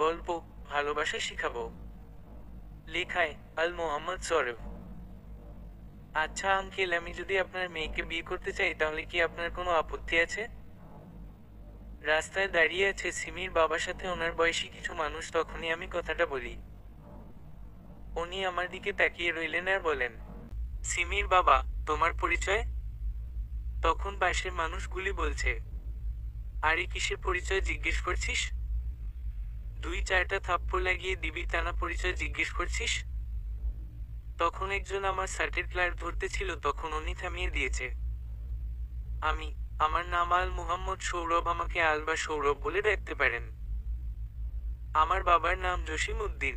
গল্প ভালোবাসা শিখাবো। লেখায় আল মোহাম্মদ সরেফ। আচ্ছা আঙ্কেল, আমি যদি আপনার মেয়েকে বিয়ে করতে চাই তাহলে কি আপনার কোনো আপত্তি আছে? রাস্তায় দাঁড়িয়ে আছে সিমির বাবার সাথে ওনার বয়সী কিছু মানুষ। তখনই আমি কথাটা বলি। উনি আমার দিকে তাকিয়ে রইলেন আর বলেন, সিমির বাবা, তোমার পরিচয়? তখন পাশের মানুষগুলি বলছে, আরে কিসের পরিচয় জিজ্ঞেস করছিস? দুই চারটা থাপ্পড় লাগিয়ে দিবি তা না পরিচয় জিজ্ঞেস করছিস? তখন একজন আমার সার্টের ক্লার্ক ধরতে ছিল, তখন উনি থামিয়ে দিয়েছে। আমি, আমার নাম আল মুহাম্মদ সৌরভ, আমাকে আল বা সৌরভ বলে ডাকতে পারেন। আমার বাবার নাম জসিম উদ্দিন।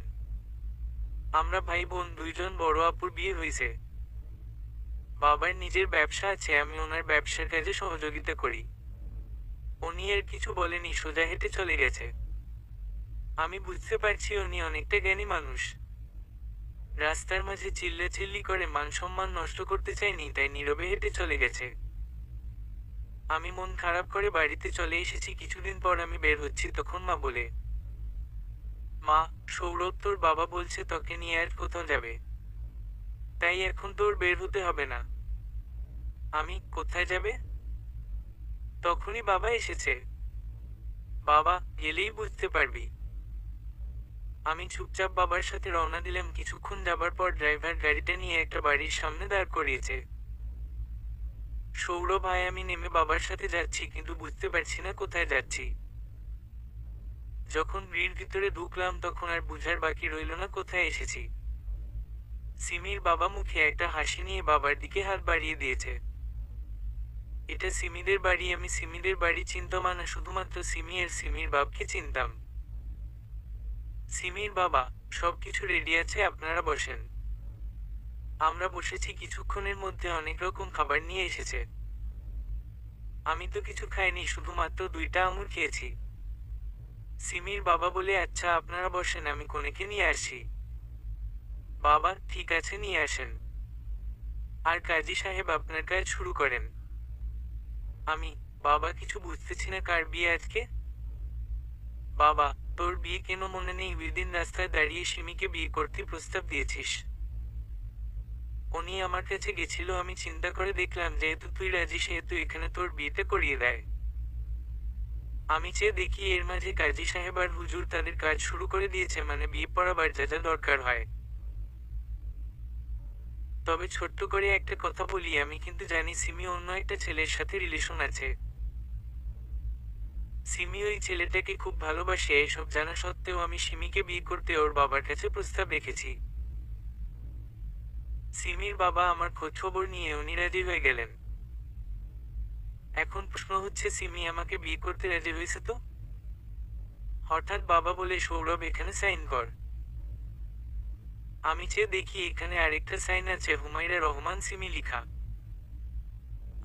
আমরা ভাই বোন দুইজন, বড় আপুর বিয়ে হয়েছে। বাবার নিজের ব্যবসা আছে, আমি ওনার ব্যবসার কাজে সহযোগিতা করি। উনি আর কিছু বলেনি, সোজা হেঁটে চলে গেছে। আমি বুঝতে পারছি উনি অনেকটা জ্ঞানী মানুষ। রাস্তার মাঝে চিল্লাচিল্লি করে মান সম্মান নষ্ট করতে চাইনি, তাই নীরবে হেঁটে চলে গেছে। আমি মন খারাপ করে বাড়িতে চলে এসেছি। কিছুদিন পর আমি বের হচ্ছি, তখন মা বলে, মা, সৌরভ তোর বাবা বলছে তোকে নিয়ে আর কোথাও যাবে, তাই এখন তোর বের হতে হবে না। আমি, কোথায় যাবে? তখনই বাবা এসেছে। বাবা, গেলেই বুঝতে পারবি। আমি চুপচাপ বাবার সাথে রওনা দিলাম। কিছুক্ষণ যাবার পর ড্রাইভার গাড়িটা নিয়ে একটা বাড়ির সামনে দাঁড় করিয়েছে। সৌরভ ভাই, আমি নেমে বাবার সাথে যাচ্ছি, কিন্তু বুঝতে পারছি না কোথায় যাচ্ছি। যখন বাড়ির ভিতরে ঢুকলাম তখন আর বুঝার বাকি রইল না কোথায় এসেছি। সিমির বাবা মুখে একটা হাসি নিয়ে বাবার দিকে হাত বাড়িয়ে দিয়েছে। এটা সিমিদের বাড়ি। আমি সিমিদের বাড়ি চিনতাম না, শুধুমাত্র সিমি আর সিমির বাপকে চিনতাম। সিমির বাবা, সবকিছু রেডি আছে, আপনারা বসেন। আমরা বসেছি। কিছুক্ষণের মধ্যে অনেক রকম খাবার নিয়ে এসেছে। আমি তো কিছু খাইনি, শুধুমাত্র দুইটা আঙুর খেয়েছি। সিমির বাবা বলে, আচ্ছা আপনারা বসেন, আমি কনেকে নিয়ে আসি। বাবা, ঠিক আছে, নিয়ে আসেন। আর কাজী সাহেব আপনার কাজ শুরু করেন। আমি, বাবা কিছু বুঝতেছি না, কার বিয়ে আজকে? বাবা, তোর বিয়ে কেন মনে নেই? ওইদিন রাস্তায় দাঁড়িয়ে সিমিকে বিয়ে করতে প্রস্তাব দিয়েছিস। উনি আমার কাছে গেছিল, আমি চিন্তা করে দেখলাম যেহেতু তুই রাজি সেহেতু এখানে তোর বিয়েটা করিয়ে দেয়। আমি চেয়ে দেখি এর মাঝে কাজী সাহেব আর হুজুর তাদের কাজ শুরু করে দিয়েছে, মানে বিয়ে পড়াবার যা যা দরকার হয়। তবে ছোট্ট করে একটা কথা বলি, আমি কিন্তু জানি সিমি অন্য একটা ছেলের সাথে রিলেশন আছে। সিমি ওই ছেলেটাকে খুব ভালোবাসে। এসব জানা সত্ত্বেও আমি সিমিকে বিয়ে করতে ওর বাবার কাছে প্রস্তাব রেখেছি। সিমির বাবা আমার খোঁজ খবর নিয়ে উনি রাজি হয়ে গেলেন। এখন প্রশ্ন হচ্ছে, সিমি আমাকে বিয়ে করতে রাজি হয়েছে তো? হঠাৎ বাবা বলে, সৌরভ এখানে সাইন কর। আমি চেয়ে দেখি এখানে আরেকটা সাইন আছে, হুমায়রা রহমান সিমি লিখা।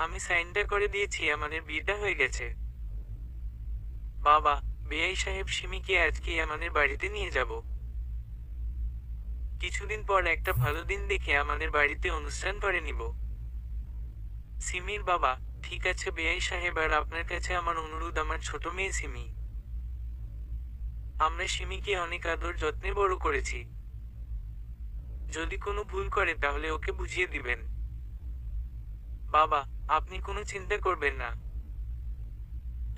আমি সাইনটা করে দিয়েছি, আমাদের বিয়েটা হয়ে গেছে। বাবা, বেআই সাহেব সিমিকে আজকেই আমাদের বাড়িতে নিয়ে যাব। কিছুদিন পর একটা ভালো দিন দেখে আমাদের বাড়িতে অনুষ্ঠান করে নিব। সিমির বাবা, ঠিক আছে বেআই সাহেব, আর আপনার কাছে আমার অনুরোধ, আমার ছোট মেয়ে সিমি। আমরা সিমিকে অনেক আদর যত্নে বড় করেছি। যদি কোনো ভুল করে তাহলে ওকে বুঝিয়ে দিবেন। বাবা, আপনি কোনো চিন্তা করবেন না।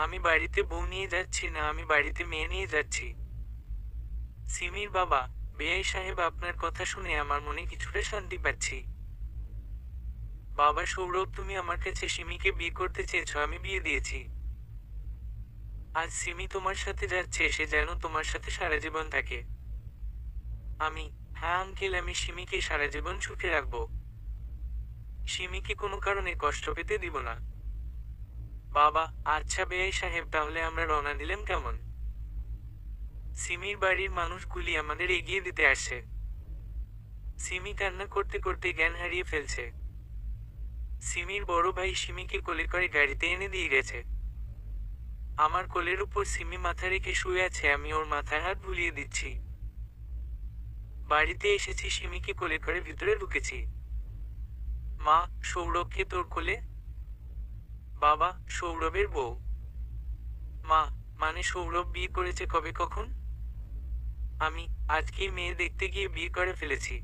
আমি বাড়িতে বউ নিয়ে যাচ্ছি না, আমি বাড়িতে মেয়ে নিয়ে যাচ্ছি। সিমির বাবা, বেআই সাহেব, আপনার কথা শুনে আমার মনে কিছুটা শান্তি পাচ্ছি। বাবা সৌরভ, তুমি আমার কাছে সিমিকে বিয়ে করতে চেয়েছ, আমি বিয়ে দিয়েছি। আজ সিমি তোমার সাথে যাচ্ছে, সে যেন তোমার সাথে সারা জীবন থাকে। আমি, হ্যাঁ আঙ্কেল, আমি সিমিকে সারা জীবন সুখে রাখবো। সিমিকে কোনো কারণে কষ্ট পেতে দিব না। বাবা, আচ্ছা বেআই সাহেব, তাহলে আমরা রওনা দিলাম কেমন? সিমির বাড়ির মানুষগুলি আমাদের এগিয়ে দিতে আসে। সিমি কান্না করতে করতে জ্ঞান হারিয়ে ফেলছে। সিমির বড় ভাই সিমিকে কোলে করে গাড়িতে এনে দিয়ে গেছে। আমার কোলের উপর সিমি মাথা রেখে শুয়ে আছে, আমি ওর মাথায় হাত বুলিয়ে দিচ্ছি। বাড়িতে এসেছি, সিমিকে কোলে করে ভিতরে ঢুকেছি। মা, সৌরভকে তোর কোলে। বাবা, সৌরভের বউ। মা, মানে সৌরভ বিয়ে করেছে কবে, কখন? আমি আজকেই মেয়ে দেখতে গিয়ে বিয়ে করে ফেলেছি।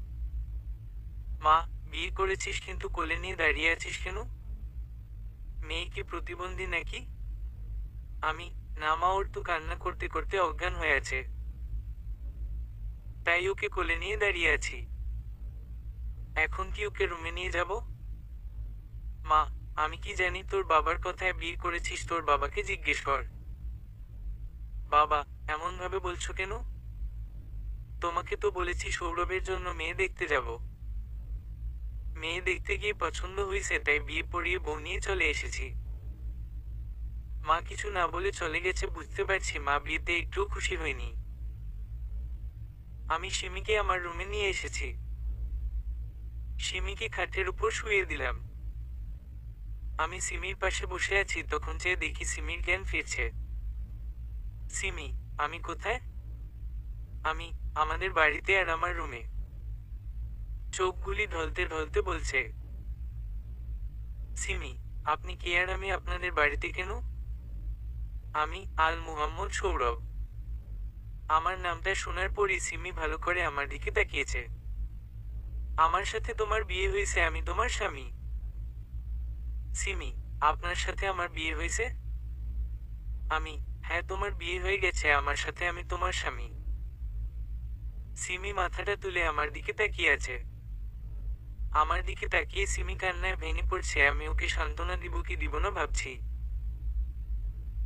মা, বিয়ে করেছিস কিন্তু কোলে নিয়ে দাঁড়িয়ে আছিস কেন? মেয়ে কি প্রতিবন্ধী নাকি? আমি, না মা, ওর তো কান্না করতে করতে অজ্ঞান হয়ে আছে, তাই ওকে কোলে নিয়ে দাঁড়িয়ে আছি। এখন কি ওকে রুমে নিয়ে যাব? মা, আমি কি জানি তোর বাবার কথায় বিয়ে করেছিস, তোর বাবাকে জিজ্ঞেস কর। বাবা, এমন ভাবে বলছো কেন? তোমাকে তো বলেছি সৌরভের জন্য মেয়ে দেখতে যাব। মেয়ে দেখতে গিয়ে পছন্দ হয়েছে, তাই বিয়ে পড়িয়ে বউ নিয়ে চলে এসেছি। মা কিছু না বলে চলে গেছে, বুঝতে পারছি মা বিয়েতে একটুও খুশি হয়নি। আমি সিমিকে আমার রুমে নিয়ে এসেছি। সিমিকে খাটের উপর শুইয়ে দিলাম। আমি সিমির পাশে বসে আছি, তখন চেয়ে দেখি সিমির জ্ঞান ফিরছে। সিমি, আমি কোথায়? আমি আমাদের বাড়িতে আর আমার রুমে। চোখগুলি ঢলতে ঢলতে বলছে, সিমি, আপনি কে আর আমি আপনাদের বাড়িতে কেন? আমি আল মুহাম্মদ সৌরভ। আমার নামটা শোনার পরই সিমি ভালো করে আমার দিকে তাকিয়েছে। আমার সাথে তোমার বিয়ে হয়েছে, আমি তোমার স্বামী। সিমি, আপনার সাথে আমার বিয়ে হয়েছে? আমি, হ্যাঁ, তোমার বিয়ে হয়ে গেছে আমার সাথে, আমি তোমার স্বামী। সিমি মাথাটা তুলে আমার দিকে তাকিয়ে আছে। আমার দিকে তাকিয়ে সিমি কান্নায় ভেঙে পড়ছে। আমি ওকে সান্ত্বনা দিব কি দিব না ভাবছি।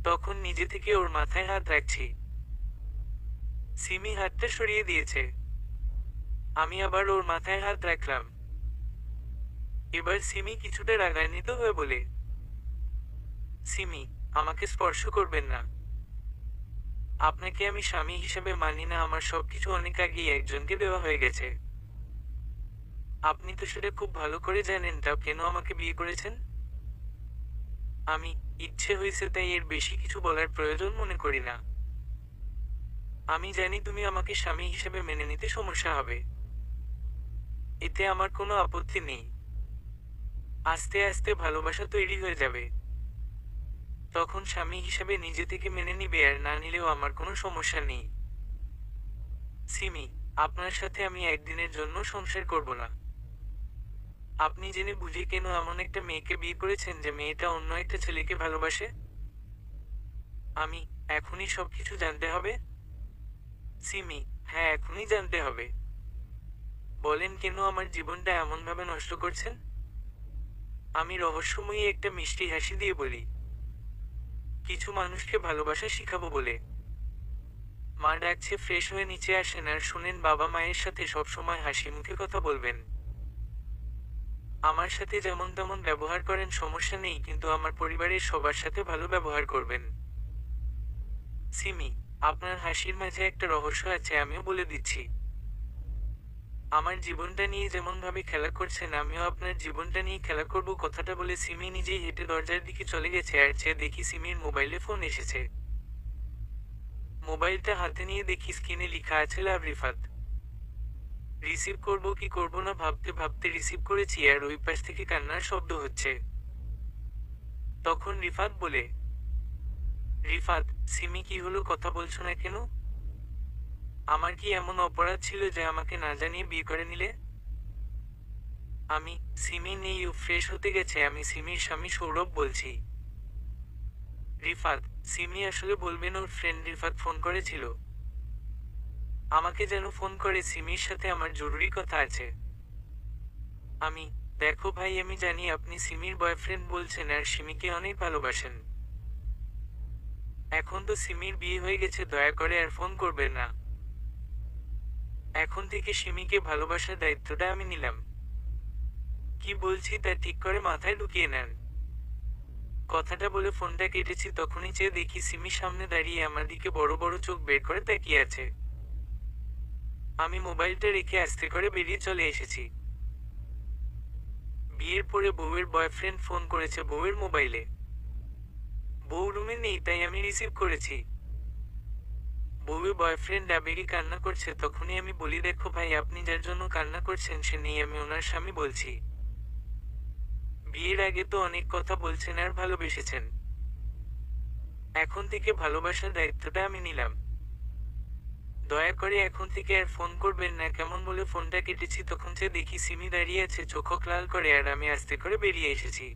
তখন নিজে থেকে ওর মাথায় হাত রাখছি। সিমি হাতটা সরিয়ে দিয়েছে। আমি আবার ওর মাথায় হাত রাখলাম। এবার সিমি কিছুটা রাগান্বিত হয়ে বলে, সিমি, আমাকে স্পর্শ করবেন না। আপনাকে আমি স্বামী হিসেবে মানি না, আমার সবকিছু অনেক আগেই একজনকে দেওয়া হয়ে গেছে। আপনি তো সেটা খুব ভালো করে জানেন, তাও কেন আমাকে বিয়ে করেছেন? আমি, ইচ্ছে হয়েছে তাই, এর বেশি কিছু বলার প্রয়োজন মনে করি না। আমি জানি তুমি আমাকে স্বামী হিসেবে মেনে নিতে সমস্যা হবে। এতে আমার কোনো আপত্তি নেই। আস্তে আস্তে ভালোবাসা তৈরি হয়ে যাবে। তখন স্বামী হিসেবে নিজে থেকে মেনে নিবে, আর না নিলেও আমার কোনো সমস্যা নেই। সিমি, আপনার সাথে আমি একদিনের জন্য সংসার করব না। আপনি জেনে বুঝে কেন এমন একটা মেয়েকে বিয়ে করেছেন যে মেয়েটা অন্য একটা ছেলেকে ভালোবাসে? আমি, এখনই সবকিছু জানতে হবে? সিমি, হ্যাঁ, এখনই জানতে হবে। বলেন কেন আমার জীবনটা এমনভাবে নষ্ট করছেন? আমি রহস্যময়ী একটা মিষ্টি হাসি দিয়ে বলি, কিছু মানুষকে ভালোবাসা শিখাবো বলে। মা ডাকছে, ফ্রেশ হয়ে নিচে আসেন আর শুনেন বাবা মায়ের সাথে সবসময় হাসি মুখে কথা বলবেন। আমার সাথে যেমন তেমন ব্যবহার করেন, সমস্যা নেই, কিন্তু আমার পরিবারের সবার সাথে ভালো ব্যবহার করবেন। সিমি, আপনার হাসির মাঝে একটা রহস্য আছে, আমিও বলে দিচ্ছি। আমার জীবনটা নিয়ে যেমন ভাবে খেলা করছেন, আমিও আপনার জীবনটা নিয়ে খেলা করব। কথাটা বলে সিমি নিজেই হেঁটে দরজার দিকে চলে গেছে, আর চেয়ে দেখি সিমির মোবাইলে ফোন এসেছে। মোবাইলটা হাতে নিয়ে দেখি স্ক্রিনে লেখা আছে লাভ রিফাত। রিসিভ করব কি করব না ভাবতে ভাবতে রিসিভ করেছি, আর ওই পাশ থেকে কান্নার শব্দ হচ্ছে। তখন রিফাত বলে, রিফাত, সিমি কি হলো, কথা বলছো না কেন? আমার কি এমন অপরাধ ছিল যে আমাকে না জানিয়ে বিয়ে করে নিলে? আমি, সিমি নেই, ও ফ্রেশ হতে গেছে। আমি সিমির স্বামী সৌরভ বলছি। রিফাত, সিমি আসলে বলবেন ওর ফ্রেন্ড রিফাত ফোন করেছিল। আমাকে যেন ফোন করে, সিমির সাথে আমার জরুরি কথা আছে। আমি, দেখো ভাই, আমি জানি আপনি সিমির বয়ফ্রেন্ড বলছেন আর সিমিকে অনেক ভালোবাসেন। এখন তো সিমির বিয়ে হয়ে গেছে, দয়া করে আর ফোন করবেন না। এখন থেকে সিমিকে ভালোবাসার দায়িত্বটা আমি নিলাম। কি বলছি তা ঠিক করে মাথায় ঢুকিয়ে নেন। কথাটা বলে ফোনটা কেটেছি, তখনই চেয়ে দেখি সিমি সামনে দাঁড়িয়ে আমার দিকে বড় বড় চোখ বের করে তাকিয়ে আছে। আমি মোবাইলটা রেখে আস্তে করে বেরিয়ে চলে এসেছি। বিয়ের পরে বউয়ের বয়ফ্রেন্ড ফোন করেছে বউয়ের মোবাইলে। বউ রুমে নেই, তাই আমি রিসিভ করেছি। বউয়ের বয়ফ্রেন্ড আবেগে কান্না করছে, তখনই আমি বলি, দেখো ভাই, আপনি যার জন্য কান্না করছেন সে নেই, আমি ওনার স্বামী বলছি। বিয়ের আগে তো অনেক কথা বলছেন আর ভালোবেসেছেন। এখন থেকে ভালোবাসার দায়িত্বটা আমি নিলাম। দয়া করে এখন থেকে আর ফোন করবেন না কেমন বলে ফোনটা কেটেছি, তখন যে দেখি সিমি দাঁড়িয়ে আছে চোখ লাল করে, আর আমি আস্তে করে বেরিয়ে এসেছি।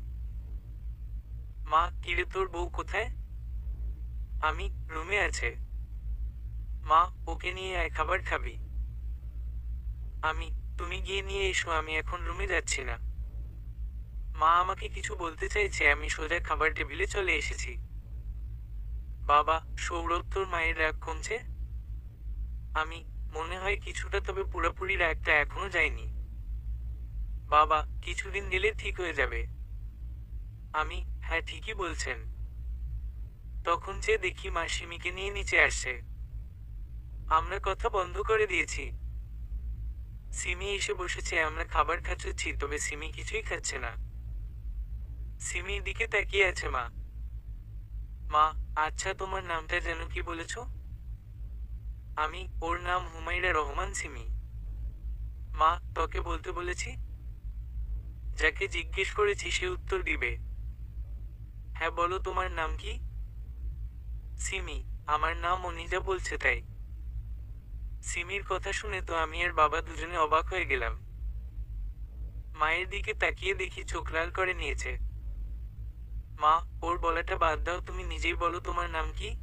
মা, কিরে তোর বউ কোথায়? আমি, রুমে আছে। মা, ওকে নিয়ে আয়, খাবার খাবি? আমি, তুমি গিয়ে নিয়ে এসো, আমি এখন রুমে যাচ্ছি না। মা আমাকে কিছু বলতে চাইছে, আমি সোজা খাবার টেবিলে চলে এসেছি। বাবা, সৌরভ তোর মায়ের রাগ কমছে? আমি, মনে হয় কিছুটা, তবে পুরোপুরি রাগটা এখনো যায়নি। বাবা, কিছুদিন গেলে ঠিক হয়ে যাবে। আমি, হ্যাঁ ঠিকই বলছেন। তখন যে দেখি মা সিমিকে নিয়ে নিচে আসছে। আমরা কথা বন্ধ করে দিয়েছি। সিমি এসে বসেছে, আমরা খাবার খাচ্ছি, তবে সিমি কিছুই খাচ্ছে না। সিমির দিকে তাকিয়ে আছে মা। মা, আচ্ছা তোমার নামটা যেন কি বলেছ? আমি, ওর নাম হুমায়রা রহমান সিমি। মা, তোকে বলতে বলেছি? যাকে জিজ্ঞেস করেছি সে উত্তর দিবে। হ্যাঁ বলো, তোমার নাম কি? সিমি। আমার নাম অনিজা বলছে তাই? সিমির কথা শুনে তো আমি আর বাবা দুজনে অবাক হয়ে গেলাম। মায়ের দিকে তাকিয়ে দেখি চোখ লাল করে নিয়েছে। মা, ওর বলাটা বাদ দাও, তুমি নিজেই বলো তোমার নাম কি?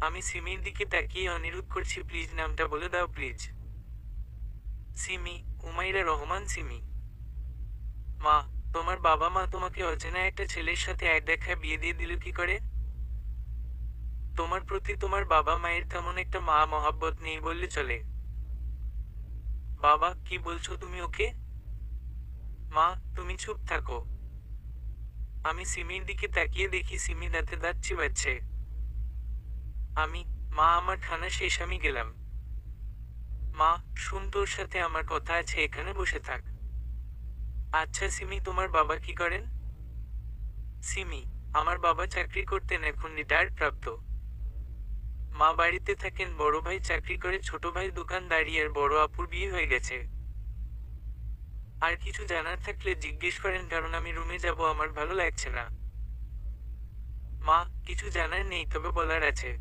আমি সিমির দিকে তাকিয়ে অনুরোধ করছি, প্লিজ নামটা বলে দাও প্লিজ। সিমি, হুমায়রা রহমান সিমি। মা, তোমার বাবা মা তোমাকে অচেনা একটা ছেলের সাথে এক দেখায় বিয়ে দিয়ে দিল কি করে? তোমার প্রতি তোমার বাবা মায়ের তেমন একটা মা মহাব্বত নেই বললে চলে। বাবা, কি বলছো তুমি ওকে? মা, তুমি চুপ থাকো। আমি সিমির দিকে তাকিয়ে দেখি সিমি দাঁতে দাঁত চিবাচ্ছে। আমি, মা আমার খানা শেষ, আমি গেলাম। মা, শুন, তোর সাথে আমার কথা আছে, এখানে বসে থাক। আচ্ছা সিমি, তোমার বাবা কি করেন? সিমি, আমার বাবা চাকরি করতেন, এখন রিটায়ার্ড প্রাপ্ত। মা বাড়িতে থাকেন, বড় ভাই চাকরি করে, ছোট ভাই দোকানদারি, আর বড় আপুর বিয়ে হয়ে গেছে। আর কিছু জানার থাকলে জিজ্ঞেস করেন, কারণ আমি রুমে যাব, আমার ভালো লাগছে না। মা, কিছু জানার নেই, তবে বলার আছে।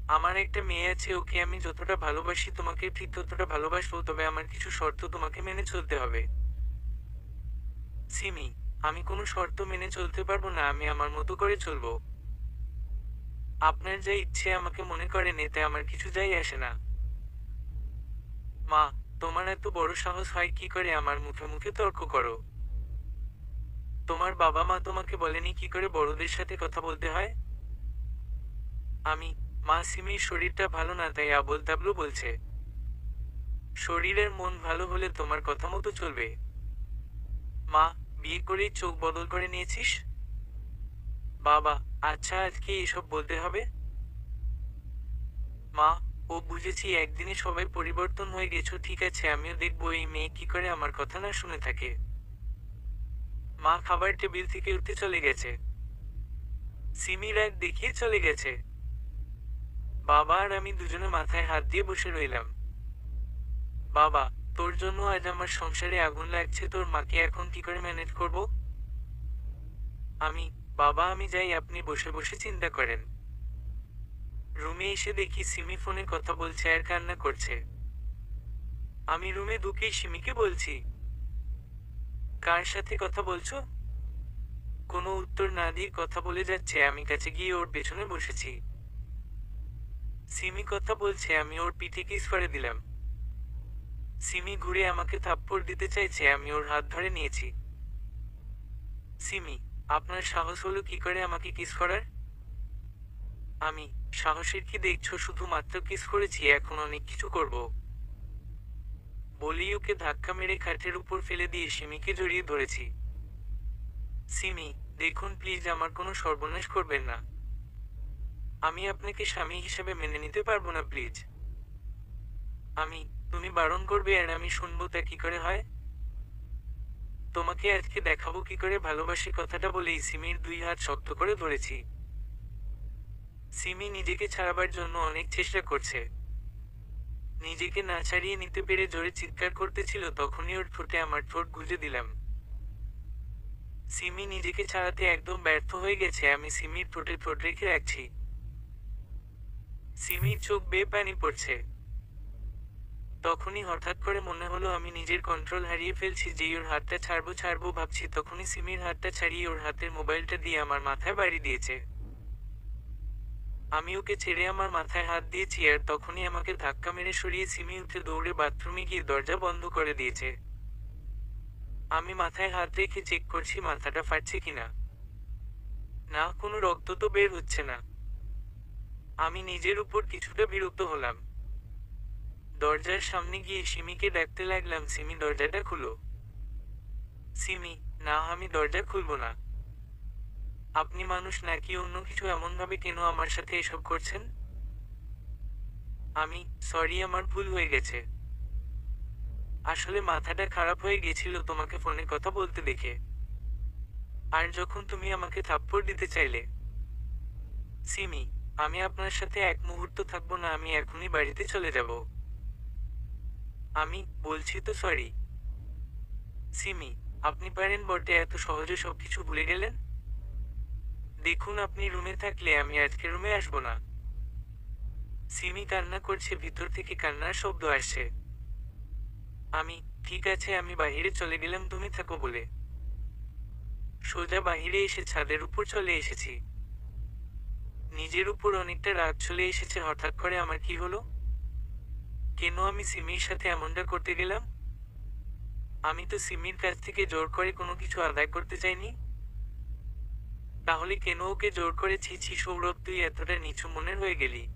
আমার একটা মেয়ে আছে, ওকে আমি যতটা ভালোবাসি তোমাকে ঠিক ততটা ভালোবাসবো, তবে আমার কিছু শর্ত তোমাকে মেনে চলতে হবে। সিমি, আমি কোনো শর্ত মেনে চলতে পারবো না, আমি আমার মতো করে চলবো। আপনার যা ইচ্ছে আমাকে মনে করেন, এতে আমার কিছু যাই আসে না। মা, তোমার এত বড় সাহস হয় কি করে আমার মুখে মুখে তর্ক করো? তোমার বাবা মা তোমাকে বলেনি কি করে বড়দের সাথে কথা বলতে হয়? আমি, মা সিমির শরীরটা ভালো না, তাই আবোল তাবলু বলছে। শরীরের মন ভালো হলে তোমার কথা মতো চলবে। মা, বিয়ে করেই চোখ বদল করে নিয়েছিস? বাবা, আচ্ছা আজকে এসব বলতে হবে? মা, ও বুঝেছি, একদিনে সবাই পরিবর্তন হয়ে গেছো, ঠিক আছে, আমিও দেখবো এই মেয়ে কি করে আমার কথা না শুনে থাকে। মা খাবার টেবিল থেকে উঠতে চলে গেছে। সিমি রাগ দেখিয়ে চলে গেছে। বাবা আর আমি দুজনে মাথায় হাত দিয়ে বসে রইলাম। বাবা, তোর জন্য আজ আমার সংসারে আগুন লাগছে, তোর মাকে এখন কি করে ম্যানেজ করব? আমি, বাবা আমি যাই, আপনি বসে বসে চিন্তা করেন। রুমে এসে দেখি সিমি ফোনে কথা বলছে আর কান্না করছে। আমি রুমে ঢুকেই সিমিকে বলছি, কার সাথে কথা বলছো? কোনো উত্তর না দিয়ে কথা বলে যাচ্ছে, আমি কাছে গিয়ে ওর পেছনে বসেছি। সিমি কথা বলছে, আমি ওর পিঠে কিস করে দিলাম। সিমি ঘুরে আমাকে থাপ্পড় দিতে চাইছে, আমি ওর হাত ধরে নিয়েছি। সিমি, আপনার সাহস হলো কি করে আমাকে কিস করার? আমি, সাহসের কি দেখছো, শুধু মাত্র কিস করেছি, এখন অনেক কিছু করব। বলি ওকে ধাক্কা মেরে খাটের উপর ফেলে দিয়ে সিমিকে জড়িয়ে ধরেছি। সিমি, দেখুন প্লিজ, আমার কোনো সর্বনাশ করবেন না। আমি আপনাকে স্বামী হিসেবে মেনে নিতে পারবো না প্লিজ। আমি, তুমি বারণ করবে আর আমি শুনবো, তা কি করে হয়? তোমাকে আজকে দেখাবো কি করে ভালোবাসি, কথাটা বলেই সিমির দুই হাত শক্ত করে ধরেছি। সিমি নিজেকে ছাড়াবার জন্য অনেক চেষ্টা করছে। নিজেকে না ছাড়িয়ে নিতে পেরে জোরে চিৎকার করতেছিল, তখনই ওর ঠোঁটে আমার ঠোঁট গুঁজে দিলাম। সিমি নিজেকে ছাড়াতে একদম ব্যর্থ হয়ে গেছে, আমি সিমির ঠোঁটে ঠোঁট রেখে রাখছি। সিমির চোখ বেয়ে পানি পড়ছে। তখনই হঠাৎ করে মনে হলো আমি নিজের কন্ট্রোল হারিয়ে ফেলছি, যেই ওর হাতটা ছাড়বো ছাড়বো ভাবছি তখনই সিমির হাতটা ছাড়িয়ে ওর হাতের মোবাইলটা দিয়ে আমার মাথায় বাড়ি দিয়েছে। আমি ওকে ছেড়ে আমার মাথায় হাত দিয়েছি আর তখনই আমাকে ধাক্কা মেরে সরিয়ে সিমি উঠে দৌড়ে বাথরুমে গিয়ে দরজা বন্ধ করে দিয়েছে। আমি মাথায় হাত রেখে চেক করছি মাথাটা ফাটছে কিনা। না, কোনো রক্ত তো বের হচ্ছে না। আমি নিজের উপর কিছুটা বিরক্ত হলাম। দরজার সামনে গিয়ে সিমিকে ডাকতে লাগলাম, সিমি দরজাটা খুলো। সিমি, না আমি দরজা খুলবো না। আপনি মানুষ নাকি অন্য কিছু, এমনভাবে কেন আমার সাথে এসব করছেন? আমি সরি, আমার ভুল হয়ে গেছে। আসলে মাথাটা খারাপ হয়ে গেছিল তোমাকে ফোনে কথা বলতে দেখে। আর যখন তুমি আমাকে থাপ্পড় দিতে চাইলে। সিমি, আমি আপনার সাথে এক মুহূর্ত থাকবো না, আমি এখনই বাড়িতে চলে যাব। আমি বলছি তো সরি। সিমি, আপনি পারেন বটে, এত সহজে সবকিছু ভুলে গেলেন? দেখুন, আপনি রুমে থাকলে আমি আজকে রুমে আসবো না। সিমি কান্না করছে, ভিতর থেকে কান্নার শব্দ আসছে। আমি ঠিক আছে, আমি বাইরে চলে গেলাম তুমি থাকো বলে। সোজা বাইরে এসে ছাদের উপর চলে এসেছি। নিজের উপর অনেকটা রাগ চলে এসেছে। হঠাৎ করে আমার কি হলো? কেন আমি সিমির সাথে এমনটা করতে গেলাম? আমি তো সিমির কাছ থেকে জোর করে কোনো কিছু আদায় করতে চাইনি। তাহলে কেন ওকে জোর করে? ছি ছি সৌরভ, তুই এতটা নিচু মনের হয়ে গেলি।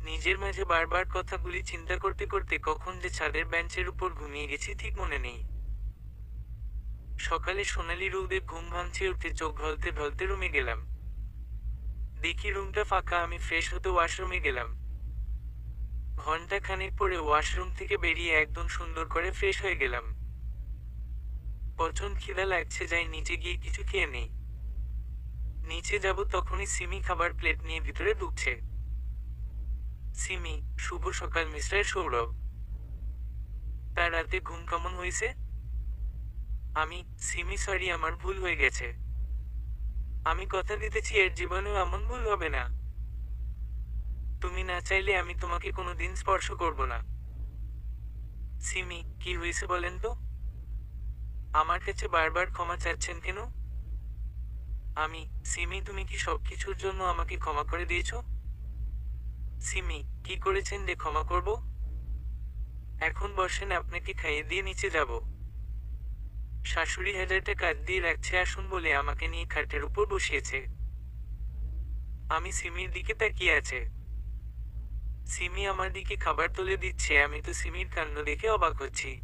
নিজের মাঝে বারবার কথাগুলি চিন্তা করতে করতে কখন যে ছাদের বেঞ্চের উপর ঘুমিয়ে গেছি ঠিক মনে নেই। সকালে সোনালি রোদে ঘুম ভাঙছে, উঠে চোখ ঢলতে ঢলতে রুমে গেলাম। দেখি রুমটা ফাঁকা। আমি ফ্রেশ হতে ওয়াশরুমে গেলাম। ঘন্টা খানেক পরে ওয়াশরুম থেকে বেরিয়ে একদম সুন্দর করে ফ্রেশ হয়ে গেলাম। প্রচন্ড খিদা লাগছে, যাই নিচে গিয়ে কিছু খেয়ে নেই। নিচে যাব তখনই সিমি খাবার প্লেট নিয়ে ভিতরে ঢুকছে। সিমি, শুভ সকাল মিস্টার সৌরভ। তার রাতে ঘুম কেমন হয়েছে? আমি সিমি সরি, আমার ভুল হয়ে গেছে। আমি কথা দিতেছি এর জীবনেও এমন ভুল হবে না। তুমি না চাইলে আমি তোমাকে কোনোদিন স্পর্শ করব না। সিমি, কি হয়েছে বলেন তো? আমার কাছে বারবার ক্ষমা চাচ্ছেন কেন? আমি সিমি, তুমি কি সবকিছুর জন্য আমাকে ক্ষমা করে দিয়েছো? সিমি, কি করেছেন যে ক্ষমা করব? এখন বসেন, আপনাকে খাইয়ে দিয়ে নিচে যাব। শাশুড়ি 1000 টাকা দিয়ে রাখছে আসুন বলে আমাকে নিয়ে খাটের উপর বসিয়েছে। আমি সিমির দিকে তাকিয়ে আছে। সিমি আমার দিকে খাবার তুলে দিচ্ছে। আমি তো সিমির কাণ্ড দেখে অবাক হচ্ছি।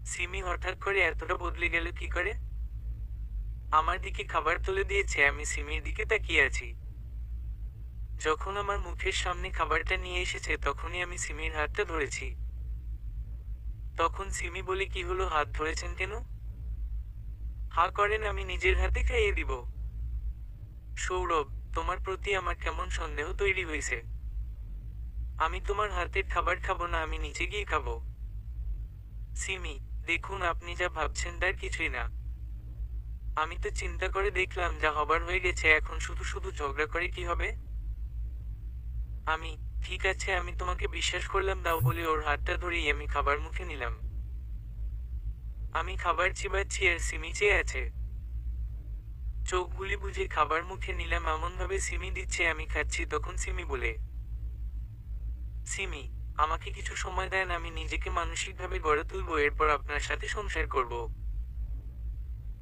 সিমি হঠাৎ করে এতটা বদলে গেল কি করে? আমার দিকে খাবার তুলে দিয়েছে, আমি সিমির দিকে তাকিয়ে আছি। যখন আমার মুখের সামনে খাবারটা নিয়ে এসেছে তখনই আমি সিমির হাতটা ধরেছি। তখন সিমি বলে, কি হলো, হাত ধরেছেন কেন? হা করেন, আমি নিজের হাতে খাইয়ে দিব। সৌরভ, তোমার প্রতি আমার কেমন সন্দেহ তৈরি হয়েছে। আমি তোমার হাতের খাবার খাবো না, আমি নিচে গিয়ে খাবো। সিমি, দেখুন, আপনি যা ভাবছেন তার কিছুই না। আমি তো চিন্তা করে দেখলাম যা হবার হয়ে গেছে, এখন শুধু শুধু ঝগড়া করে কি হবে? আমি ঠিক আছে, আমি তোমাকে বিশ্বাস করলাম দাও বলে ওর হাতটা ধরেই আমি খাবার মুখে নিলাম। আমি খাবার চিবাচ্ছি আর সিমি চেয়ে আছে। চোখগুলি বুঝে খাবার মুখে নিলাম, এমনভাবে সিমি দিচ্ছে আমি খাচ্ছি। তখন সিমি বলে, সিমি, আমাকে কিছু সময় দেন, আমি নিজেকে মানসিকভাবে গড়ে তুলবো, এরপর আপনার সাথে সংসার করব।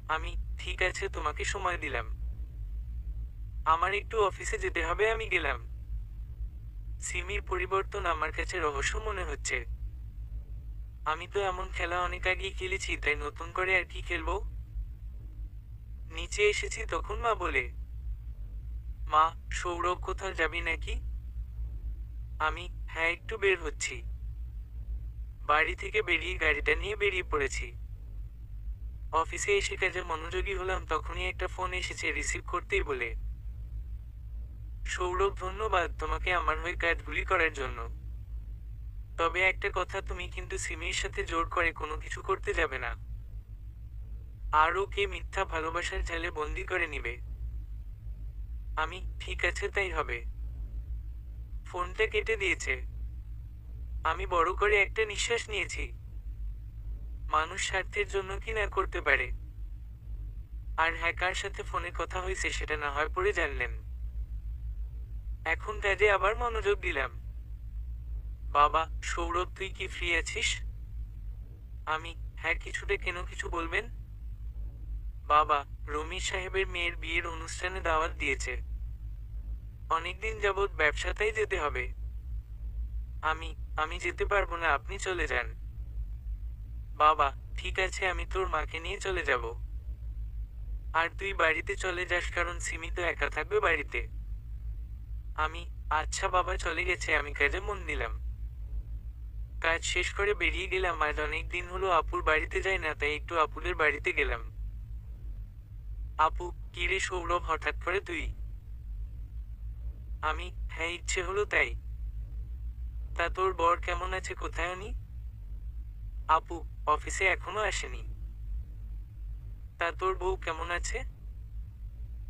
আমি ঠিক আছে, তোমাকে সময় দিলাম। আমার একটু অফিসে যেতে হবে, আমি গেলাম। সিমির পরিবর্তন আমার কাছে রহস্য মনে হচ্ছে। আমি তো এমন খেলা অনেক আগেই খেলেছি, তাই নতুন করে আর কি খেলবো? নিচে এসেছি তখন মা বলে, মা, সৌরভ কোথাও যাবি নাকি? আমি হ্যাঁ, একটু বের হচ্ছি। বাড়ি থেকে বেরিয়ে গাড়িটা নিয়ে বেরিয়ে পড়েছি। অফিসে এসে কাজে মনোযোগী হলাম, তখনই একটা ফোন এসেছে, রিসিভ করতেই বলে, সৌরভ, ধন্যবাদ তোমাকে আমার হয়ে কাজগুলি করার জন্য। তবে একটা কথা, তুমি কিন্তু সিমির সাথে জোর করে কোনো কিছু করতে যাবে না। আর ওকে মিথ্যা ভালোবাসার জালে বন্দি করে নিবে। আমি ঠিক আছে, তাই হবে। ফোনটা কেটে দিয়েছে। আমি বড় করে একটা নিঃশ্বাস নিয়েছি। মানুষ স্বার্থের জন্য কি না করতে পারে। আর হ্যাঁ, কার সাথে ফোনে কথা হয়েছে সেটা না হয় পরে জানলেন। এখন কাজে আবার মনোযোগ দিলাম। বাবা, সৌরভ তুই কি ফ্রি আছিস? আমি, হ্যাঁ কিছুটা, কেন কিছু বলবেন? বাবা, রমিজ সাহেবের মেয়ের বিয়ের অনুষ্ঠানে দাওয়াত দিয়েছে। অনেকদিন যাবৎ ব্যবসাতেই যেতে হবে। আমি আমি যেতে পারবো না, আপনি চলে যান। বাবা, ঠিক আছে, আমি তোর মাকে নিয়ে চলে যাব। আর তুই বাড়িতে চলে যাস, কারণ সিমি তো একা থাকবে বাড়িতে। আমি, আচ্ছা বাবা, চলে গেছে, আমি কাজে মন দিলাম। কাজ শেষ করে বেরিয়ে গেলাম। আজ অনেক দিন হলো আপুর বাড়িতে যাই না, তাই একটু আপুদের বাড়িতে গেলাম। আপু, কি রে সৌরভ, হঠাৎ করে তুই? আমি, হ্যাঁ ইচ্ছে হলো তাই। তা তোর বর কেমন আছে, কোথায় উনি? আপু, অফিসে এখনো আসেনি। তা তোর বউ কেমন আছে?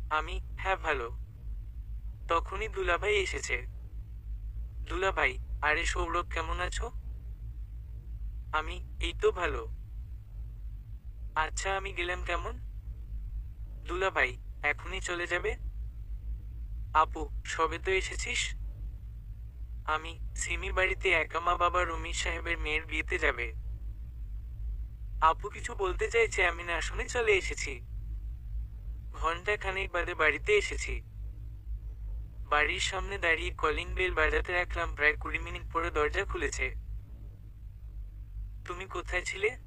আমি, হ্যাঁ ভালো। তখনই দুলাভাই এসেছে। দুলাভাই, আরে সৌরভ কেমন আছো? আমি, এই তো ভালো। আচ্ছা, আমি গেলাম কেমন? দুলাভাই, এখনই চলে যাবে? আপু, সবে তো এসেছিস। আমি, সিমি বাড়িতে একা, মা বাবা রমিজ সাহেবের মেয়ের বিয়েতে যাবে। আপু কিছু বলতে চাইছে, আমি না শুনে চলে এসেছি। ঘন্টা খানেক বাদে বাড়িতে এসেছি। বাড়ির সামনে দাঁড়িয়ে কলিং বেল বাজাতে রাখলাম, প্রায় 20 মিনিট পরে দরজা খুলেছে। তুমি কোথায় ছিলে?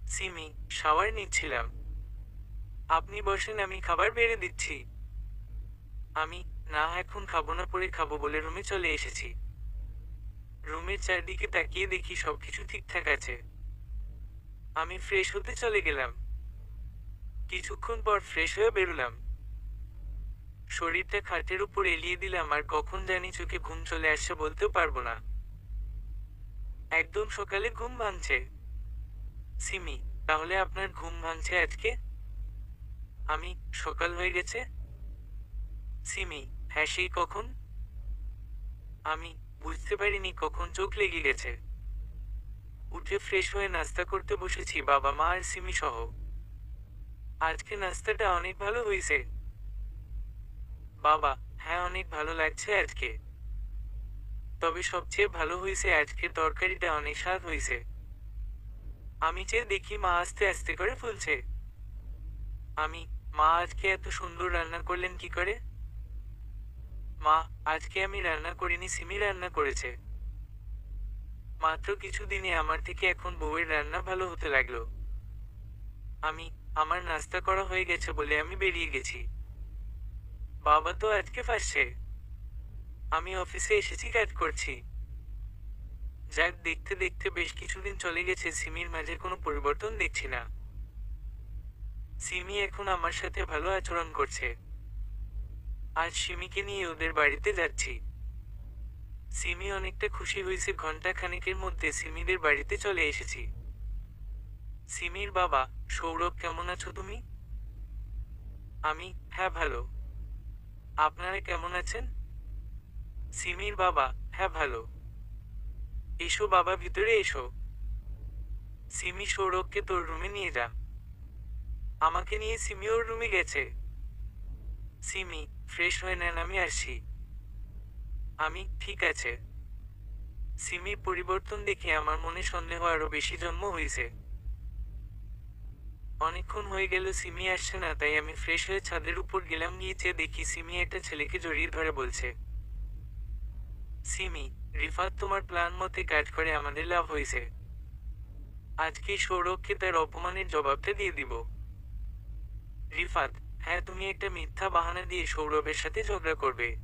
সিমি, শাওয়ার নিচ্ছিলাম। আপনি বসেন, আমি খাবার বেড়ে দিচ্ছি। আমি, না এখন খাবো না, পরে খাবো বলে রুমে চলে এসেছি। রুমের চারদিকে তাকিয়ে দেখি সবকিছু ঠিকঠাক আছে। আমি ফ্রেশ হতে চলে গেলাম। কিছুক্ষণ পর ফ্রেশ হয়ে বেরোলাম। শরীরটা খাটের উপর এলিয়ে দিলাম, আর কখন জানি চোখে ঘুম চলে আসছে বলতেও পারবো না। একদম সকালে ঘুম ভাঙছে। সিমি, তাহলে আপনার ঘুম ভাঙছে আজকে? আমি, সকাল হয়ে গেছে। সিমি, হ্যাঁ সেই কখন? আমি, বুঝতে পারিনি কখন চোখ লেগে গেছে। উঠে ফ্রেশ হয়ে নাস্তা করতে বসেছি, বাবা মা আর সিমি সহ। আজকে নাস্তাটা অনেক ভালো হয়েছে। বাবা, হ্যাঁ অনেক ভালো লাগছে আজকে। তবে সবচেয়ে ভালো হয়েছে আজকের তরকারিটা, অনেক স্বাদ হয়েছে। আমি চেয়ে দেখি মা আস্তে আস্তে করে ফুলছে। আমি, মা আজকে এত সুন্দর রান্না করলেন কি করে? মা, আজকে আমি রান্না করিনি, সিমি রান্না করেছে। মাত্র কিছুদিনে আমার থেকে এখন বউয়ের রান্না ভালো হতে লাগলো। আমি, আমার নাস্তা করা হয়ে গেছে বলে আমি বেরিয়ে গেছি। বাবা তো আজকে ফাঁসছে। আমি অফিসে এসেছি, কাজ করছি। যাক, দেখতে দেখতে বেশ কিছুদিন চলে গেছে, সিমির মাঝে কোনো পরিবর্তন দেখছি না। সিমি এখন আমার সাথে ভালো আচরণ করছে। আজ সিমিকে নিয়ে ওদের বাড়িতে যাচ্ছি। সিমি অনেকটা খুশি হয়েছে। ঘন্টা খানেকের মধ্যে সিমিদের বাড়িতে চলে এসেছি। সিমির বাবা, সৌরভ কেমন আছো তুমি? আমি, হ্যাঁ ভালো। আপনারা কেমন আছেন? সিমির বাবা, হ্যাঁ ভালো। এসো বাবা, ভিতরে এসো। সিমি, সৌরভকে তোর রুমে নিয়ে যা। আমাকে নিয়ে সিমি ওর রুমে গেছে। সিমি, ফ্রেশ হয়ে নেন, আমি আসছি। আমি, ঠিক আছে। সিমির পরিবর্তন দেখে আমার মনে সন্দেহ আরো বেশি জন্ম হয়েছে। অনেকক্ষণ হয়ে গেল সিমি আসছে না, তাই আমি ফ্রেশ হয়ে ছাদের উপর গেলাম। গিয়ে চেয়ে দেখি সিমি একটা ছেলেকে জড়িয়ে ধরে বলছে, সিমি, রিফাত তোমার প্ল্যান মতে কাজ করে আমাদের লাভ হয়েছে। আজকে সৌরভকে তার অপমানের জবাবটা দিয়ে দিব। রিফাত, হ্যাঁ তুমি একটা মিথ্যা বাহানা দিয়ে সৌরভের সাথে ঝগড়া করবে।